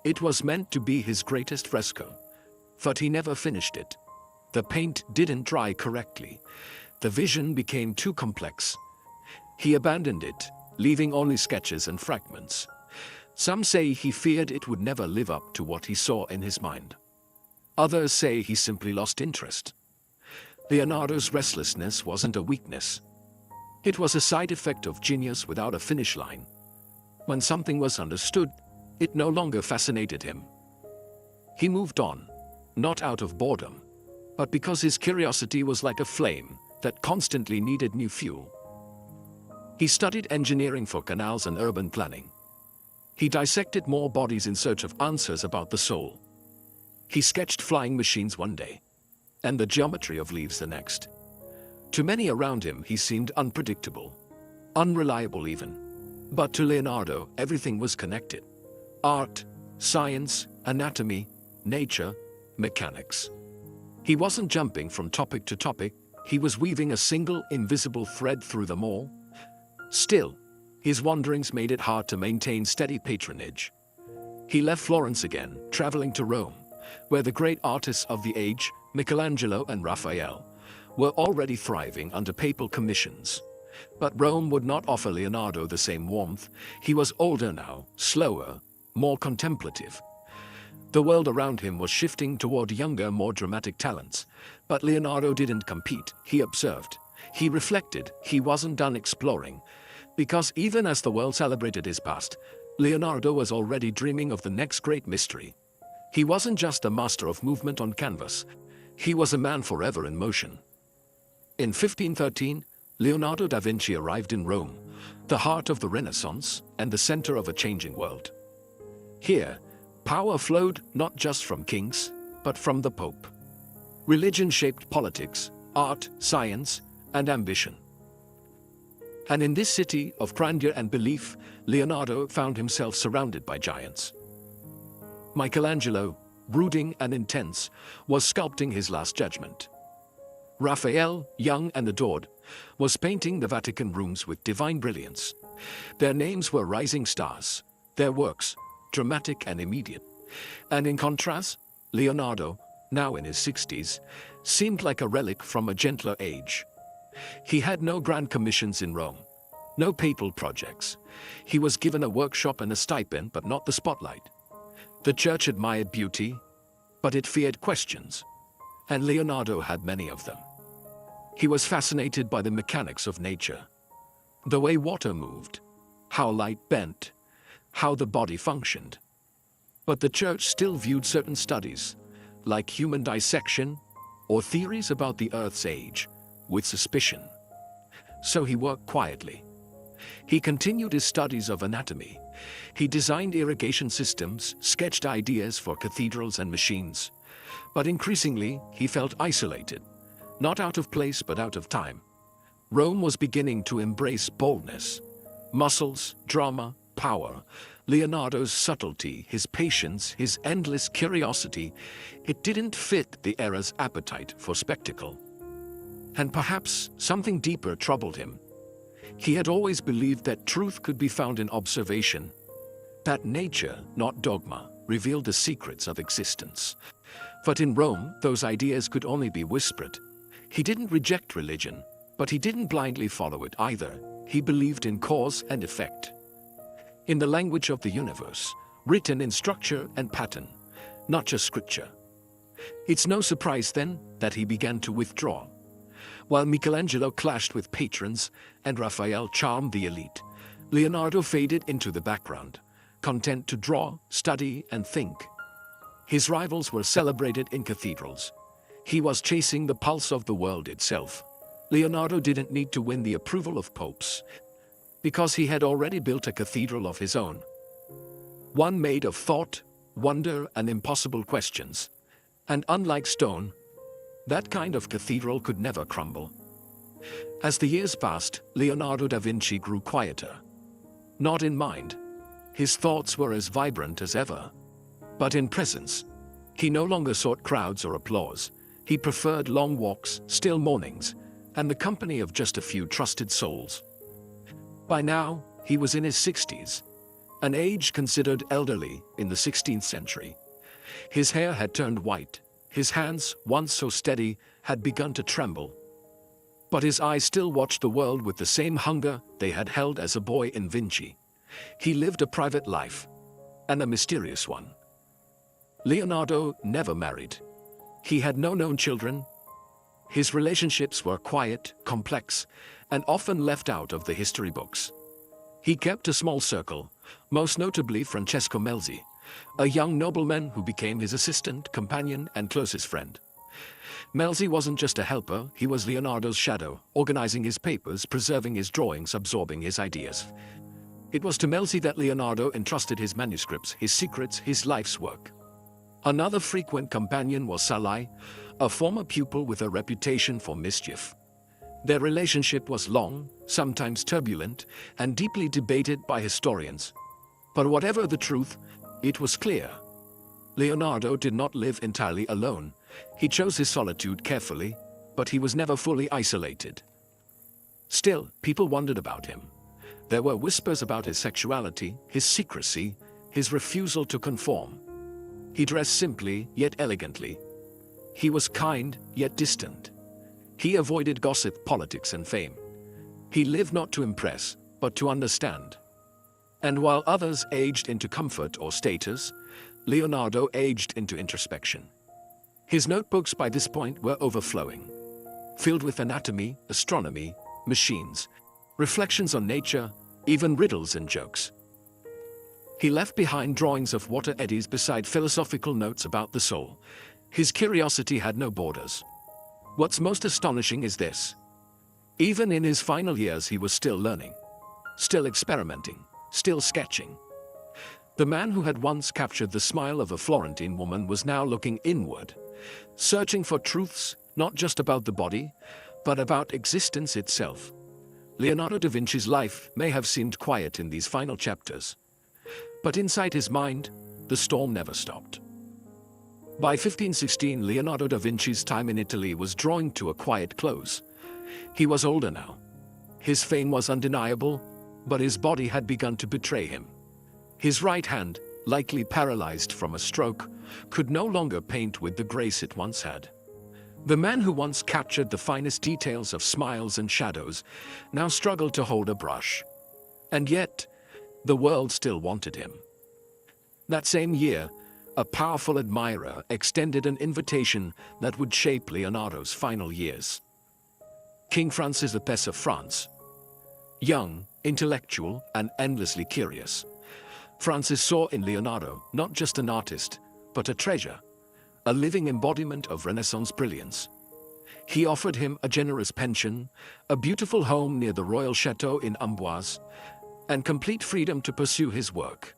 It was meant to be his greatest fresco, but he never finished it. The paint didn't dry correctly. The vision became too complex. He abandoned it, leaving only sketches and fragments. Some say he feared it would never live up to what he saw in his mind. Others say he simply lost interest. Leonardo's restlessness wasn't a weakness. It was a side effect of genius without a finish line. When something was understood, it no longer fascinated him. He moved on, not out of boredom, but because his curiosity was like a flame that constantly needed new fuel. He studied engineering for canals and urban planning. He dissected more bodies in search of answers about the soul. He sketched flying machines one day, and the geometry of leaves the next. To many around him, he seemed unpredictable, unreliable even. But to Leonardo, everything was connected: art, science, anatomy, nature, mechanics. He wasn't jumping from topic to topic, he was weaving a single invisible thread through them all. Still, his wanderings made it hard to maintain steady patronage. He left Florence again, traveling to Rome, where the great artists of the age, Michelangelo and Raphael, were already thriving under papal commissions. But Rome would not offer Leonardo the same warmth. He was older now, slower, more contemplative. The world around him was shifting toward younger, more dramatic talents. But Leonardo didn't compete, he observed. He reflected. He wasn't done exploring. Because even as the world celebrated his past, Leonardo was already dreaming of the next great mystery. He wasn't just a master of movement on canvas. He was a man forever in motion. In 1513, Leonardo da Vinci arrived in Rome, the heart of the Renaissance and the center of a changing world. Here, power flowed not just from kings, but from the Pope. Religion shaped politics, art, science, and ambition. And in this city of grandeur and belief, Leonardo found himself surrounded by giants. Michelangelo, brooding and intense, was sculpting his Last Judgment. Raphael, young and adored, was painting the Vatican rooms with divine brilliance. Their names were rising stars, their works dramatic and immediate. And in contrast, Leonardo, now in his 60s, seemed like a relic from a gentler age. He had no grand commissions in Rome, no papal projects. He was given a workshop and a stipend, but not the spotlight. The church admired beauty, but it feared questions, and Leonardo had many of them. He was fascinated by the mechanics of nature, the way water moved, how light bent, how the body functioned. But the church still viewed certain studies, like human dissection or theories about the Earth's age, with suspicion. So he worked quietly. He continued his studies of anatomy. He designed irrigation systems, sketched ideas for cathedrals and machines. But increasingly, he felt isolated, not out of place but out of time. Rome was beginning to embrace boldness, muscles, drama, power. Leonardo's subtlety, his patience, his endless curiosity, it didn't fit the era's appetite for spectacle. And perhaps something deeper troubled him. He had always believed that truth could be found in observation, that nature, not dogma, revealed the secrets of existence. But in Rome, those ideas could only be whispered. He didn't reject religion, but he didn't blindly follow it either. He believed in cause and effect, in the language of the universe, written in structure and pattern, not just scripture. It's no surprise then that he began to withdraw. While Michelangelo clashed with patrons and Raphael charmed the elite, Leonardo faded into the background, content to draw, study, and think. His rivals were celebrated in cathedrals. He was chasing the pulse of the world itself. Leonardo didn't need to win the approval of popes, because he had already built a cathedral of his own. One made of thought, wonder, and impossible questions. And unlike stone, that kind of cathedral could never crumble. As the years passed, Leonardo da Vinci grew quieter. Not in mind. His thoughts were as vibrant as ever. But in presence. He no longer sought crowds or applause. He preferred long walks, still mornings, and the company of just a few trusted souls. By now, he was in his 60s, an age considered elderly in the 16th century. His hair had turned white. His hands, once so steady, had begun to tremble. But his eyes still watched the world with the same hunger they had held as a boy in Vinci. He lived a private life, and a mysterious one. Leonardo never married. He had no known children. His relationships were quiet, complex, and often left out of the history books. He kept a small circle, most notably Francesco Melzi, a young nobleman who became his assistant, companion, and closest friend. Melzi wasn't just a helper, he was Leonardo's shadow, organizing his papers, preserving his drawings, absorbing his ideas. It was to Melzi that Leonardo entrusted his manuscripts, his secrets, his life's work. Another frequent companion was Salai, a former pupil with a reputation for mischief. Their relationship was long, sometimes turbulent, and deeply debated by historians. But whatever the truth, it was clear. Leonardo did not live entirely alone. He chose his solitude carefully, but he was never fully isolated. Still, people wondered about him. There were whispers about his sexuality, his secrecy, his refusal to conform. He dressed simply, yet elegantly. He was kind, yet distant. He avoided gossip, politics, and fame. He lived not to impress, but to understand. And while others aged into comfort or status, Leonardo aged into introspection. His notebooks by this point were overflowing, filled with anatomy, astronomy, machines, reflections on nature, even riddles and jokes. He left behind drawings of water eddies beside philosophical notes about the soul. His curiosity had no borders. What's most astonishing is this. Even in his final years he was still learning, still experimenting, still sketching. The man who had once captured the smile of a Florentine woman was now looking inward, searching for truths not just about the body, but about existence itself. Leonardo da Vinci's life may have seemed quiet in these final chapters, but inside his mind, the storm never stopped. By 1516, Leonardo da Vinci's time in Italy was drawing to a quiet close. He was older now. His fame was undeniable, but his body had begun to betray him. His right hand, likely paralyzed from a stroke, could no longer paint with the grace it once had. The man who once captured the finest details of smiles and shadows now struggled to hold a brush. And yet, the world still wanted him. That same year, a powerful admirer extended an invitation that would shape Leonardo's final years. King Francis I of France. Young, intellectual, and endlessly curious, Francis saw in Leonardo not just an artist, but a treasure, a living embodiment of Renaissance brilliance. He offered him a generous pension, a beautiful home near the royal chateau in Amboise, and complete freedom to pursue his work,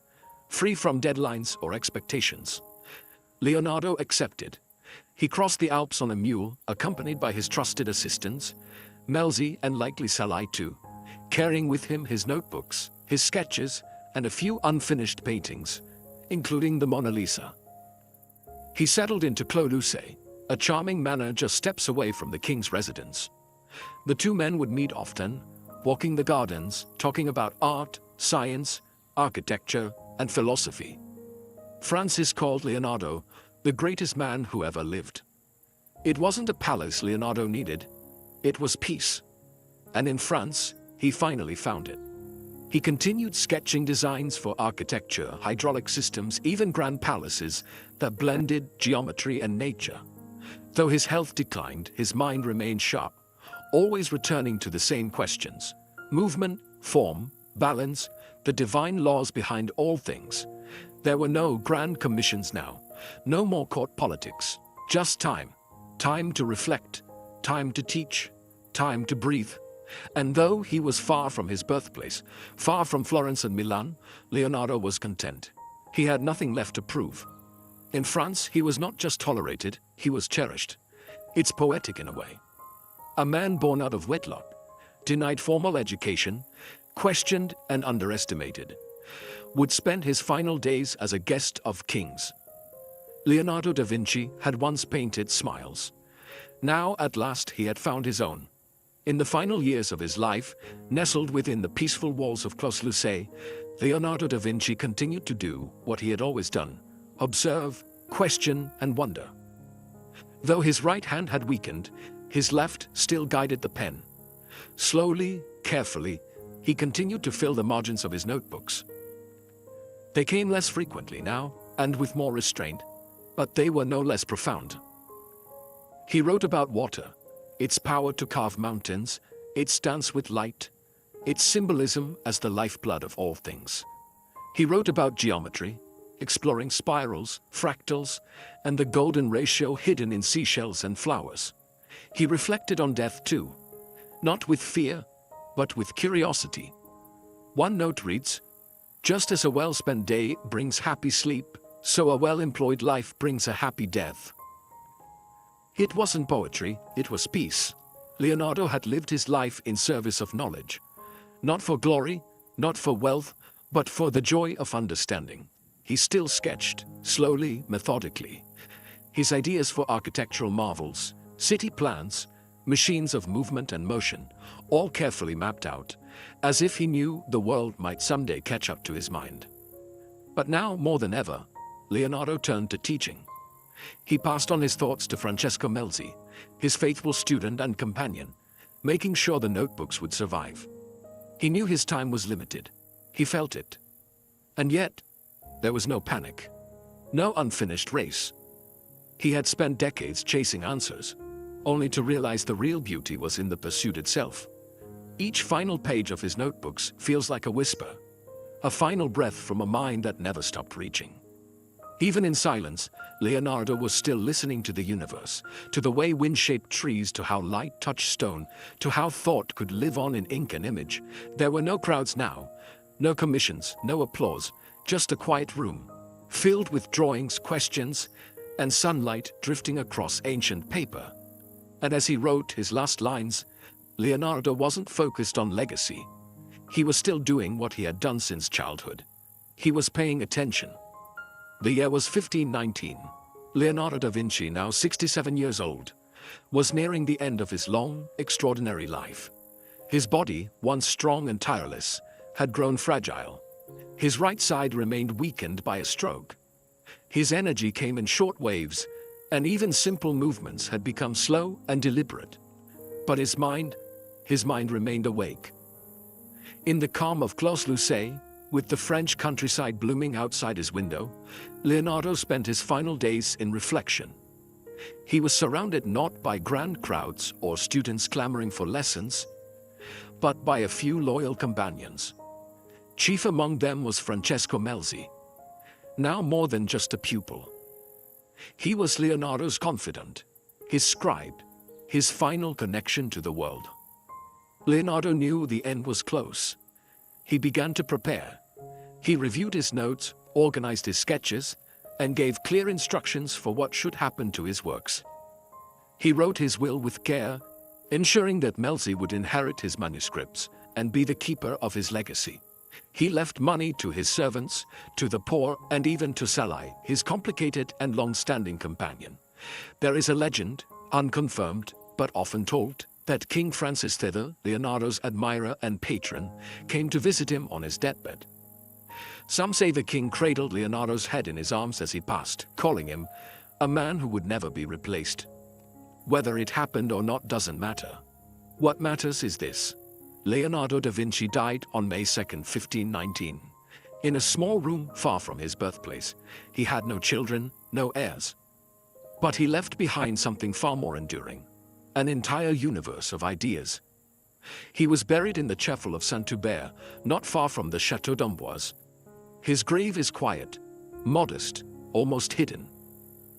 free from deadlines or expectations. Leonardo accepted. He crossed the Alps on a mule, accompanied by his trusted assistants, Melzi and likely Salai too, carrying with him his notebooks, his sketches, and a few unfinished paintings, including the Mona Lisa. He settled into Clos Lucé, a charming manor just steps away from the king's residence. The two men would meet often, walking the gardens, talking about art, science, architecture, and philosophy. Francis called Leonardo the greatest man who ever lived. It wasn't a palace Leonardo needed, it was peace. And in France, he finally found it. He continued sketching designs for architecture, hydraulic systems, even grand palaces that blended geometry and nature. Though his health declined, his mind remained sharp, always returning to the same questions: movement, form, balance, the divine laws behind all things. There were no grand commissions now, no more court politics, just time. Time to reflect, time to teach, time to breathe. And though he was far from his birthplace, far from Florence and Milan, Leonardo was content. He had nothing left to prove. In France, he was not just tolerated, he was cherished. It's poetic in a way. A man born out of wedlock, denied formal education, questioned and underestimated, would spend his final days as a guest of kings. Leonardo da Vinci had once painted smiles. Now, at last, he had found his own. In the final years of his life, nestled within the peaceful walls of Clos Lucé, Leonardo da Vinci continued to do what he had always done: observe, question, and wonder. Though his right hand had weakened, his left still guided the pen. Slowly, carefully, he continued to fill the margins of his notebooks. They came less frequently now, and with more restraint, but they were no less profound. He wrote about water, its power to carve mountains, its dance with light, its symbolism as the lifeblood of all things. He wrote about geometry, exploring spirals, fractals, and the golden ratio hidden in seashells and flowers. He reflected on death too, not with fear, but with curiosity. One note reads, "Just as a well-spent day brings happy sleep, so a well-employed life brings a happy death." It wasn't poetry, it was peace. Leonardo had lived his life in service of knowledge. Not for glory, not for wealth, but for the joy of understanding. He still sketched, slowly, methodically. His ideas for architectural marvels, city plans, machines of movement and motion, all carefully mapped out, as if he knew the world might someday catch up to his mind. But now, more than ever, Leonardo turned to teaching. He passed on his thoughts to Francesco Melzi, his faithful student and companion, making sure the notebooks would survive. He knew his time was limited. He felt it. And yet, there was no panic. No unfinished race. He had spent decades chasing answers, only to realize the real beauty was in the pursuit itself. Each final page of his notebooks feels like a whisper, a final breath from a mind that never stopped reaching. Even in silence, Leonardo was still listening to the universe, to the way wind shaped trees, to how light touched stone, to how thought could live on in ink and image. There were no crowds now, no commissions, no applause, just a quiet room, filled with drawings, questions, and sunlight drifting across ancient paper. And as he wrote his last lines, Leonardo wasn't focused on legacy. He was still doing what he had done since childhood. He was paying attention. The year was 1519. Leonardo da Vinci, now 67 years old, was nearing the end of his long, extraordinary life. His body, once strong and tireless, had grown fragile. His right side remained weakened by a stroke. His energy came in short waves, and even simple movements had become slow and deliberate. But his mind remained awake. In the calm of Clos Lucé, with the French countryside blooming outside his window, Leonardo spent his final days in reflection. He was surrounded not by grand crowds or students clamoring for lessons, but by a few loyal companions. Chief among them was Francesco Melzi, now more than just a pupil. He was Leonardo's confidant, his scribe, his final connection to the world. Leonardo knew the end was close. He began to prepare. He reviewed his notes, organized his sketches, and gave clear instructions for what should happen to his works. He wrote his will with care, ensuring that Melzi would inherit his manuscripts and be the keeper of his legacy. He left money to his servants, to the poor, and even to Salai, his complicated and long-standing companion. There is a legend, unconfirmed, but often told, that King Francis III, Leonardo's admirer and patron, came to visit him on his deathbed. Some say the king cradled Leonardo's head in his arms as he passed, calling him a man who would never be replaced. Whether it happened or not doesn't matter. What matters is this. Leonardo da Vinci died on May 2, 1519. In a small room far from his birthplace. He had no children, no heirs. But he left behind something far more enduring. An entire universe of ideas. He was buried in the chapel of Saint-Hubert, not far from the Château d'Amboise. His grave is quiet, modest, almost hidden.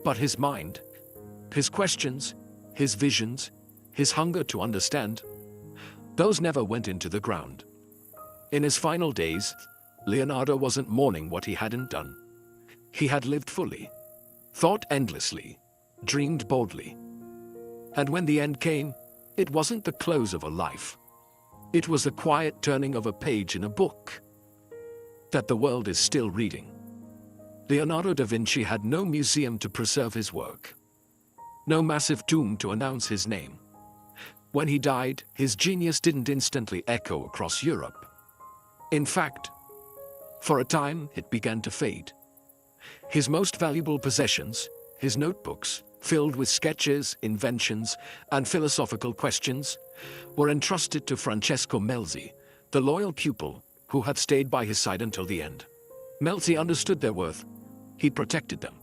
But his mind, his questions, his visions, his hunger to understand, those never went into the ground. In his final days, Leonardo wasn't mourning what he hadn't done. He had lived fully, thought endlessly, dreamed boldly. And when the end came, It wasn't the close of a life. It was the quiet turning of a page in a book that the world is still reading. Leonardo da Vinci had no museum to preserve his work, no massive tomb to announce his name. When he died, his genius didn't instantly echo across Europe. In fact, for a time, it began to fade. His most valuable possessions, his notebooks, filled with sketches, inventions, and philosophical questions, were entrusted to Francesco Melzi, the loyal pupil who had stayed by his side until the end. Melzi understood their worth. He protected them.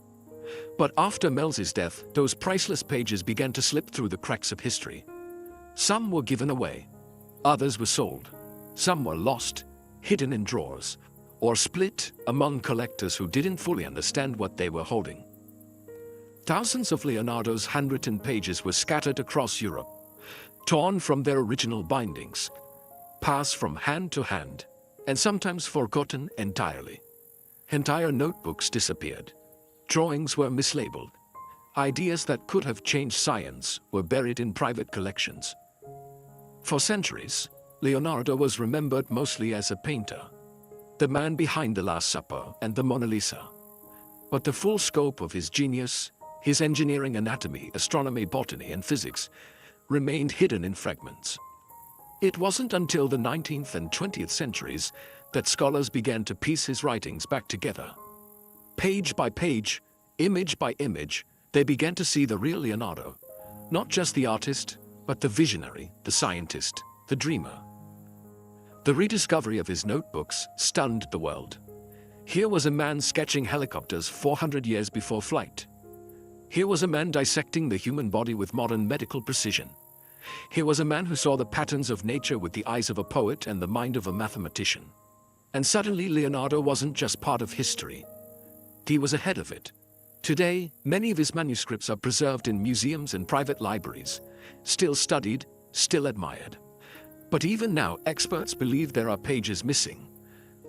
But after Melzi's death, those priceless pages began to slip through the cracks of history. Some were given away. Others were sold. Some were lost, hidden in drawers, or split among collectors who didn't fully understand what they were holding. Thousands of Leonardo's handwritten pages were scattered across Europe, torn from their original bindings, passed from hand to hand, and sometimes forgotten entirely. Entire notebooks disappeared. Drawings were mislabeled. Ideas that could have changed science were buried in private collections. For centuries, Leonardo was remembered mostly as a painter, the man behind the Last Supper and the Mona Lisa. But the full scope of his genius, his engineering, anatomy, astronomy, botany, and physics, remained hidden in fragments. It wasn't until the 19th and 20th centuries that scholars began to piece his writings back together. Page by page, image by image, they began to see the real Leonardo, not just the artist, but the visionary, the scientist, the dreamer. The rediscovery of his notebooks stunned the world. Here was a man sketching helicopters 400 years before flight. Here was a man dissecting the human body with modern medical precision. Here was a man who saw the patterns of nature with the eyes of a poet and the mind of a mathematician. And suddenly Leonardo wasn't just part of history. He was ahead of it. Today, many of his manuscripts are preserved in museums and private libraries, still studied, still admired. But even now, experts believe there are pages missing,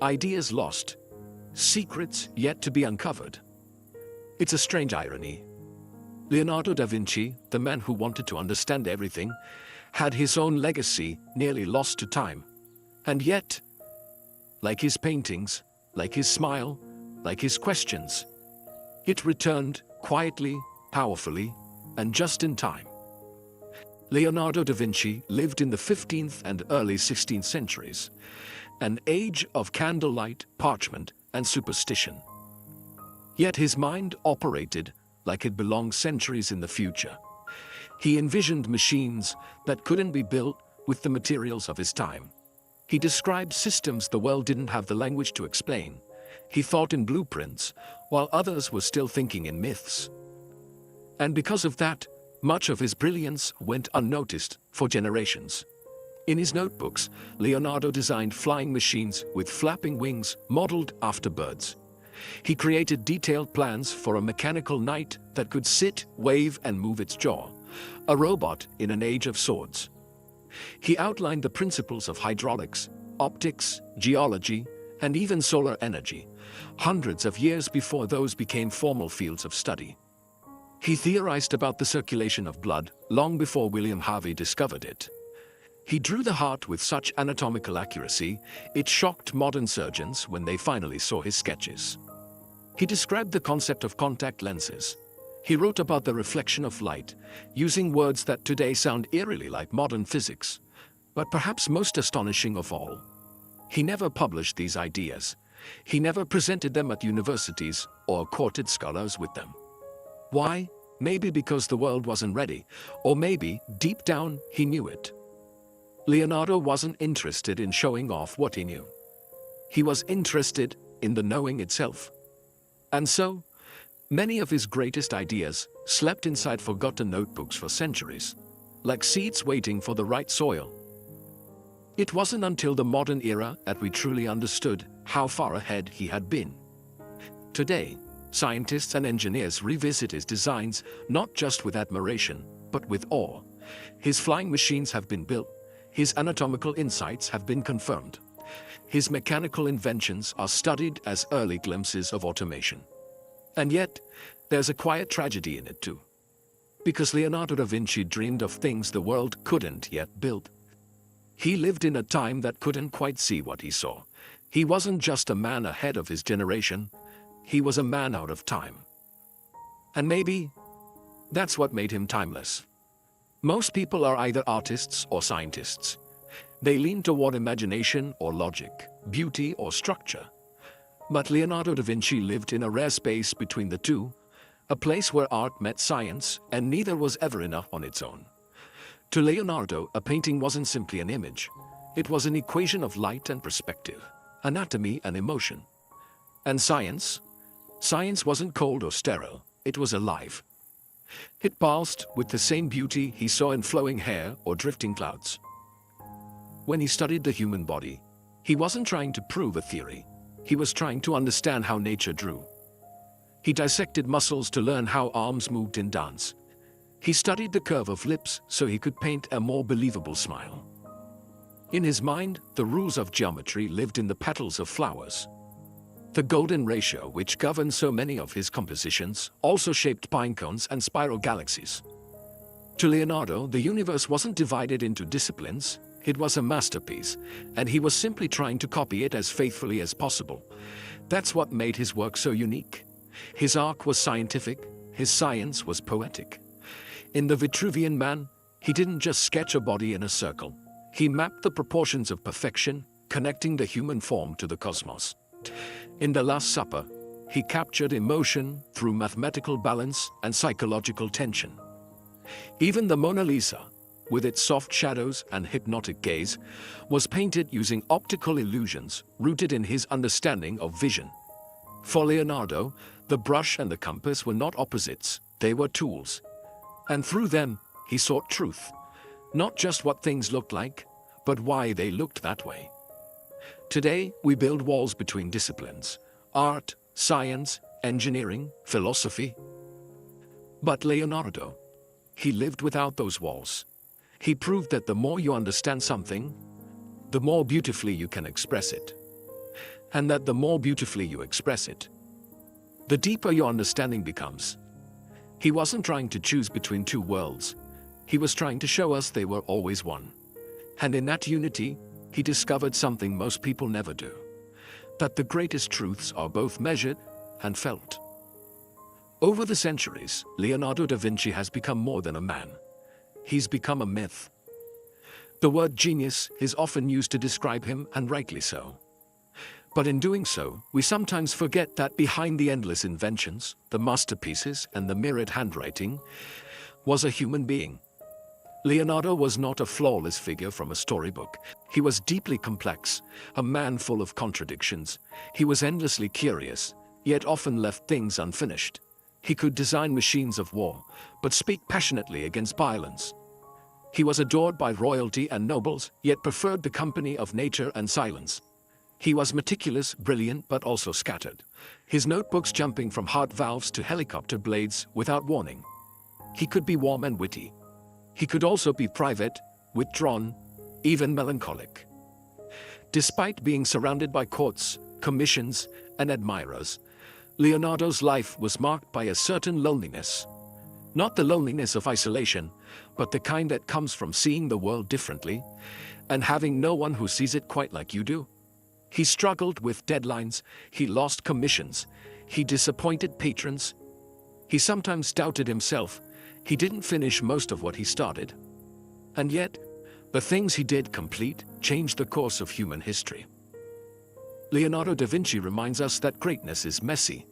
ideas lost, secrets yet to be uncovered. It's a strange irony. Leonardo da Vinci, the man who wanted to understand everything, had his own legacy nearly lost to time. And yet, like his paintings, like his smile, like his questions, it returned quietly, powerfully, and just in time. Leonardo da Vinci lived in the 15th and early 16th centuries, an age of candlelight, parchment, and superstition. Yet his mind operated like it belonged centuries in the future. He envisioned machines that couldn't be built with the materials of his time. He described systems the world didn't have the language to explain. He thought in blueprints, while others were still thinking in myths. And because of that, much of his brilliance went unnoticed for generations. In his notebooks, Leonardo designed flying machines with flapping wings modeled after birds. He created detailed plans for a mechanical knight that could sit, wave, and move its jaw, a robot in an age of swords. He outlined the principles of hydraulics, optics, geology, and even solar energy, hundreds of years before those became formal fields of study. He theorized about the circulation of blood long before William Harvey discovered it. He drew the heart with such anatomical accuracy, it shocked modern surgeons when they finally saw his sketches. He described the concept of contact lenses. He wrote about the reflection of light, using words that today sound eerily like modern physics. But perhaps most astonishing of all, he never published these ideas. He never presented them at universities or courted scholars with them. Why? Maybe because the world wasn't ready, or maybe, deep down, he knew it. Leonardo wasn't interested in showing off what he knew. He was interested in the knowing itself. And so, many of his greatest ideas slept inside forgotten notebooks for centuries, like seeds waiting for the right soil. It wasn't until the modern era that we truly understood how far ahead he had been. Today, scientists and engineers revisit his designs not just with admiration, but with awe. His flying machines have been built. His anatomical insights have been confirmed. His mechanical inventions are studied as early glimpses of automation. And yet, there's a quiet tragedy in it too. Because Leonardo da Vinci dreamed of things the world couldn't yet build. He lived in a time that couldn't quite see what he saw. He wasn't just a man ahead of his generation, he was a man out of time. And maybe that's what made him timeless. Most people are either artists or scientists. They lean toward imagination or logic, beauty or structure. But Leonardo da Vinci lived in a rare space between the two, a place where art met science, and neither was ever enough on its own. To Leonardo, a painting wasn't simply an image. It was an equation of light and perspective, anatomy and emotion. And science? Science wasn't cold or sterile, it was alive. It pulsed with the same beauty he saw in flowing hair or drifting clouds. When he studied the human body, he wasn't trying to prove a theory. He was trying to understand how nature drew. He dissected muscles to learn how arms moved in dance. He studied the curve of lips so he could paint a more believable smile. In his mind, the rules of geometry lived in the petals of flowers. The golden ratio, which governed so many of his compositions, also shaped pine cones and spiral galaxies. To Leonardo, the universe wasn't divided into disciplines, it was a masterpiece, and he was simply trying to copy it as faithfully as possible. That's what made his work so unique. His art was scientific, his science was poetic. In The Vitruvian Man, he didn't just sketch a body in a circle. He mapped the proportions of perfection, connecting the human form to the cosmos. In The Last Supper, he captured emotion through mathematical balance and psychological tension. Even the Mona Lisa, with its soft shadows and hypnotic gaze, was painted using optical illusions rooted in his understanding of vision. For Leonardo, the brush and the compass were not opposites, they were tools. And through them, he sought truth. Not just what things looked like, but why they looked that way. Today, we build walls between disciplines: art, science, engineering, philosophy. But Leonardo, he lived without those walls. He proved that the more you understand something, the more beautifully you can express it. And that the more beautifully you express it, the deeper your understanding becomes. He wasn't trying to choose between two worlds. He was trying to show us they were always one. And in that unity, he discovered something most people never do: that the greatest truths are both measured and felt. Over the centuries, Leonardo da Vinci has become more than a man. He's become a myth. The word genius is often used to describe him, and rightly so. But in doing so, we sometimes forget that behind the endless inventions, the masterpieces, and the mirrored handwriting, was a human being. Leonardo was not a flawless figure from a storybook. He was deeply complex, a man full of contradictions. He was endlessly curious, yet often left things unfinished. He could design machines of war, but speak passionately against violence. He was adored by royalty and nobles, yet preferred the company of nature and silence. He was meticulous, brilliant, but also scattered. His notebooks jumping from heart valves to helicopter blades without warning. He could be warm and witty. He could also be private, withdrawn, even melancholic. Despite being surrounded by courts, commissions, and admirers, Leonardo's life was marked by a certain loneliness. Not the loneliness of isolation, but the kind that comes from seeing the world differently and having no one who sees it quite like you do. He struggled with deadlines, he lost commissions, he disappointed patrons. He sometimes doubted himself. He didn't finish most of what he started. And yet, the things he did complete changed the course of human history. Leonardo da Vinci reminds us that greatness is messy.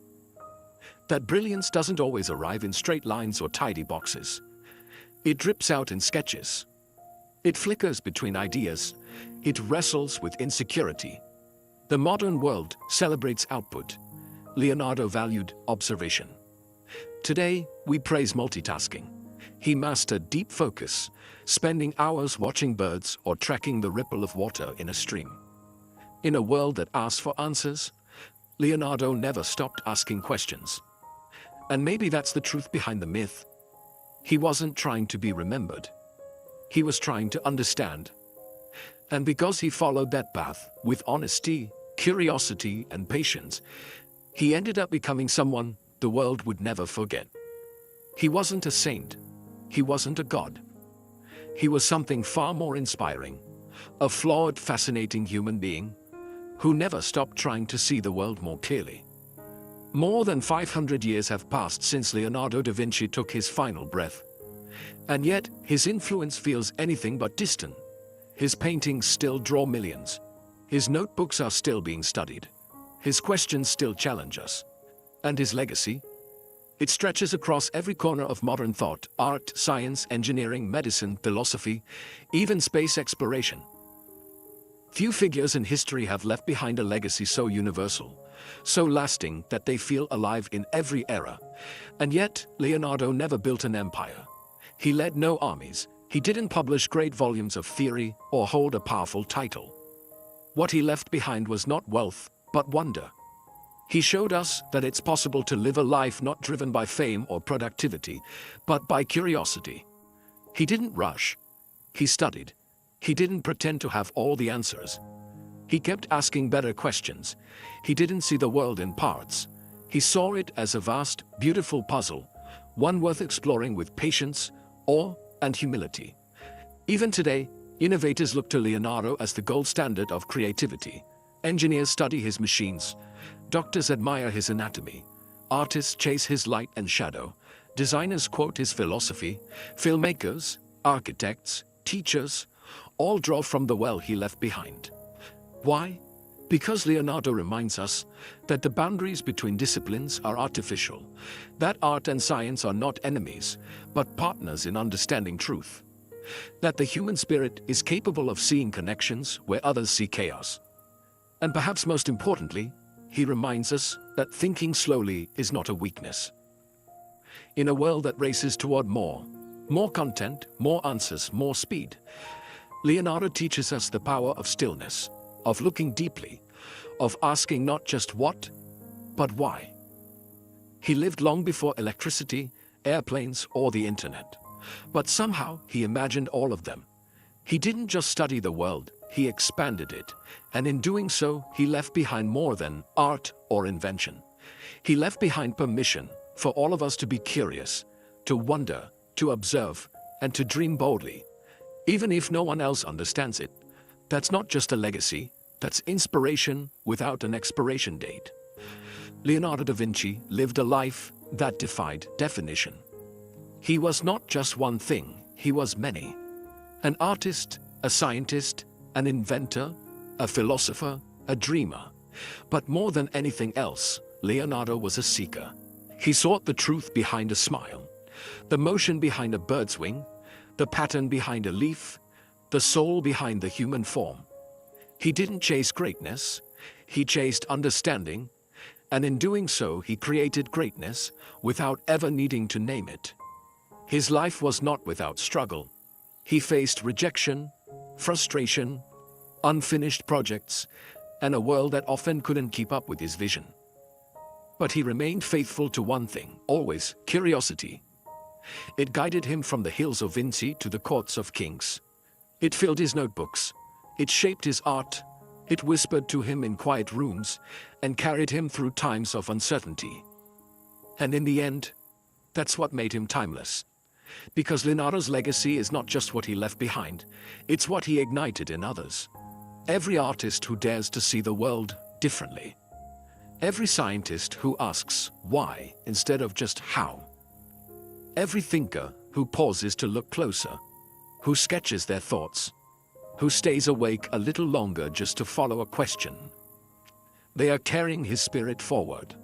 That brilliance doesn't always arrive in straight lines or tidy boxes. It drips out in sketches. It flickers between ideas. It wrestles with insecurity. The modern world celebrates output. Leonardo valued observation. Today, we praise multitasking. He mastered deep focus, spending hours watching birds or tracking the ripple of water in a stream. In a world that asks for answers, Leonardo never stopped asking questions. And maybe that's the truth behind the myth. He wasn't trying to be remembered. He was trying to understand. And because he followed that path with honesty, curiosity, and patience, he ended up becoming someone the world would never forget. He wasn't a saint, He wasn't a god. He was something far more inspiring, a flawed, fascinating human being who never stopped trying to see the world more clearly. More than 500 years have passed since Leonardo da Vinci took his final breath, and yet his influence feels anything but distant. His paintings still draw millions. His notebooks are still being studied. His questions still challenge us. And his legacy? It stretches across every corner of modern thought: art, science, engineering, medicine, philosophy, even space exploration. Few figures in history have left behind a legacy so universal, so lasting that they feel alive in every era. And yet, Leonardo never built an empire. He led no armies. He didn't publish great volumes of theory or hold a powerful title. What he left behind was not wealth, but wonder. He showed us that it's possible to live a life not driven by fame or productivity, but by curiosity. He didn't rush. He studied. He didn't pretend to have all the answers. He kept asking better questions. He didn't see the world in parts. He saw it as a vast, beautiful puzzle, one worth exploring with patience, awe, and humility. Even today, innovators look to Leonardo as the gold standard of creativity. Engineers study his machines. Doctors admire his anatomy. Artists chase his light and shadow. Designers quote his philosophy. Filmmakers, architects, teachers, all draw from the well he left behind. Why? Because Leonardo reminds us that the boundaries between disciplines are artificial, that art and science are not enemies, but partners in understanding truth, that the human spirit is capable of seeing connections where others see chaos. And perhaps most importantly, he reminds us that thinking slowly is not a weakness. In a world that races toward more content, more answers, more speed, Leonardo teaches us the power of stillness, of looking deeply, of asking not just what, but why. He lived long before electricity, airplanes, or the internet, but somehow he imagined all of them. He didn't just study the world, he expanded it, and in doing so, he left behind more than art or invention. He left behind permission for all of us to be curious, to wonder, to observe, and to dream boldly. Even if no one else understands it, that's not just a legacy, that's inspiration without an expiration date. Leonardo da Vinci lived a life that defied definition. He was not just one thing, he was many. An artist, a scientist, an inventor, a philosopher, a dreamer. But more than anything else, Leonardo was a seeker. He sought the truth behind a smile, the motion behind a bird's wing, the pattern behind a leaf, the soul behind the human form. He didn't chase greatness, he chased understanding, and in doing so he created greatness without ever needing to name it. His life was not without struggle. He faced rejection, frustration, unfinished projects, and a world that often couldn't keep up with his vision. But he remained faithful to one thing, always curiosity. It guided him from the hills of Vinci to the courts of kings. It filled his notebooks. It shaped his art. It whispered to him in quiet rooms and carried him through times of uncertainty. And in the end, that's what made him timeless. Because Leonardo's legacy is not just what he left behind, it's what he ignited in others. Every artist who dares to see the world differently. Every scientist who asks why instead of just how. Every thinker who pauses to look closer, who sketches their thoughts, who stays awake a little longer just to follow a question. They are carrying his spirit forward.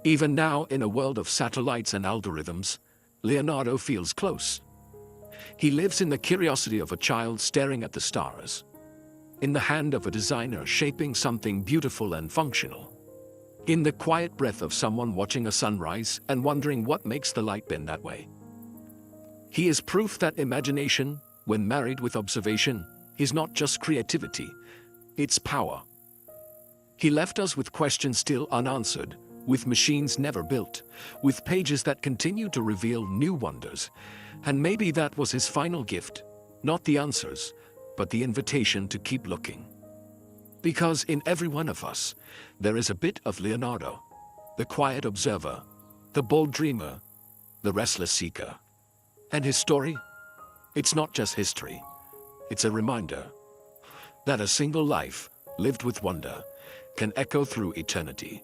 Even now, in a world of satellites and algorithms, Leonardo feels close. He lives in the curiosity of a child staring at the stars, in the hand of a designer shaping something beautiful and functional, in the quiet breath of someone watching a sunrise and wondering what makes the light bend that way. He is proof that imagination, when married with observation, is not just creativity, it's power. He left us with questions still unanswered, with machines never built, with pages that continue to reveal new wonders. And maybe that was his final gift, not the answers, but the invitation to keep looking. Because in every one of us, there is a bit of Leonardo, the quiet observer, the bold dreamer, the restless seeker. And his story? It's not just history. It's a reminder that a single life, lived with wonder, can echo through eternity.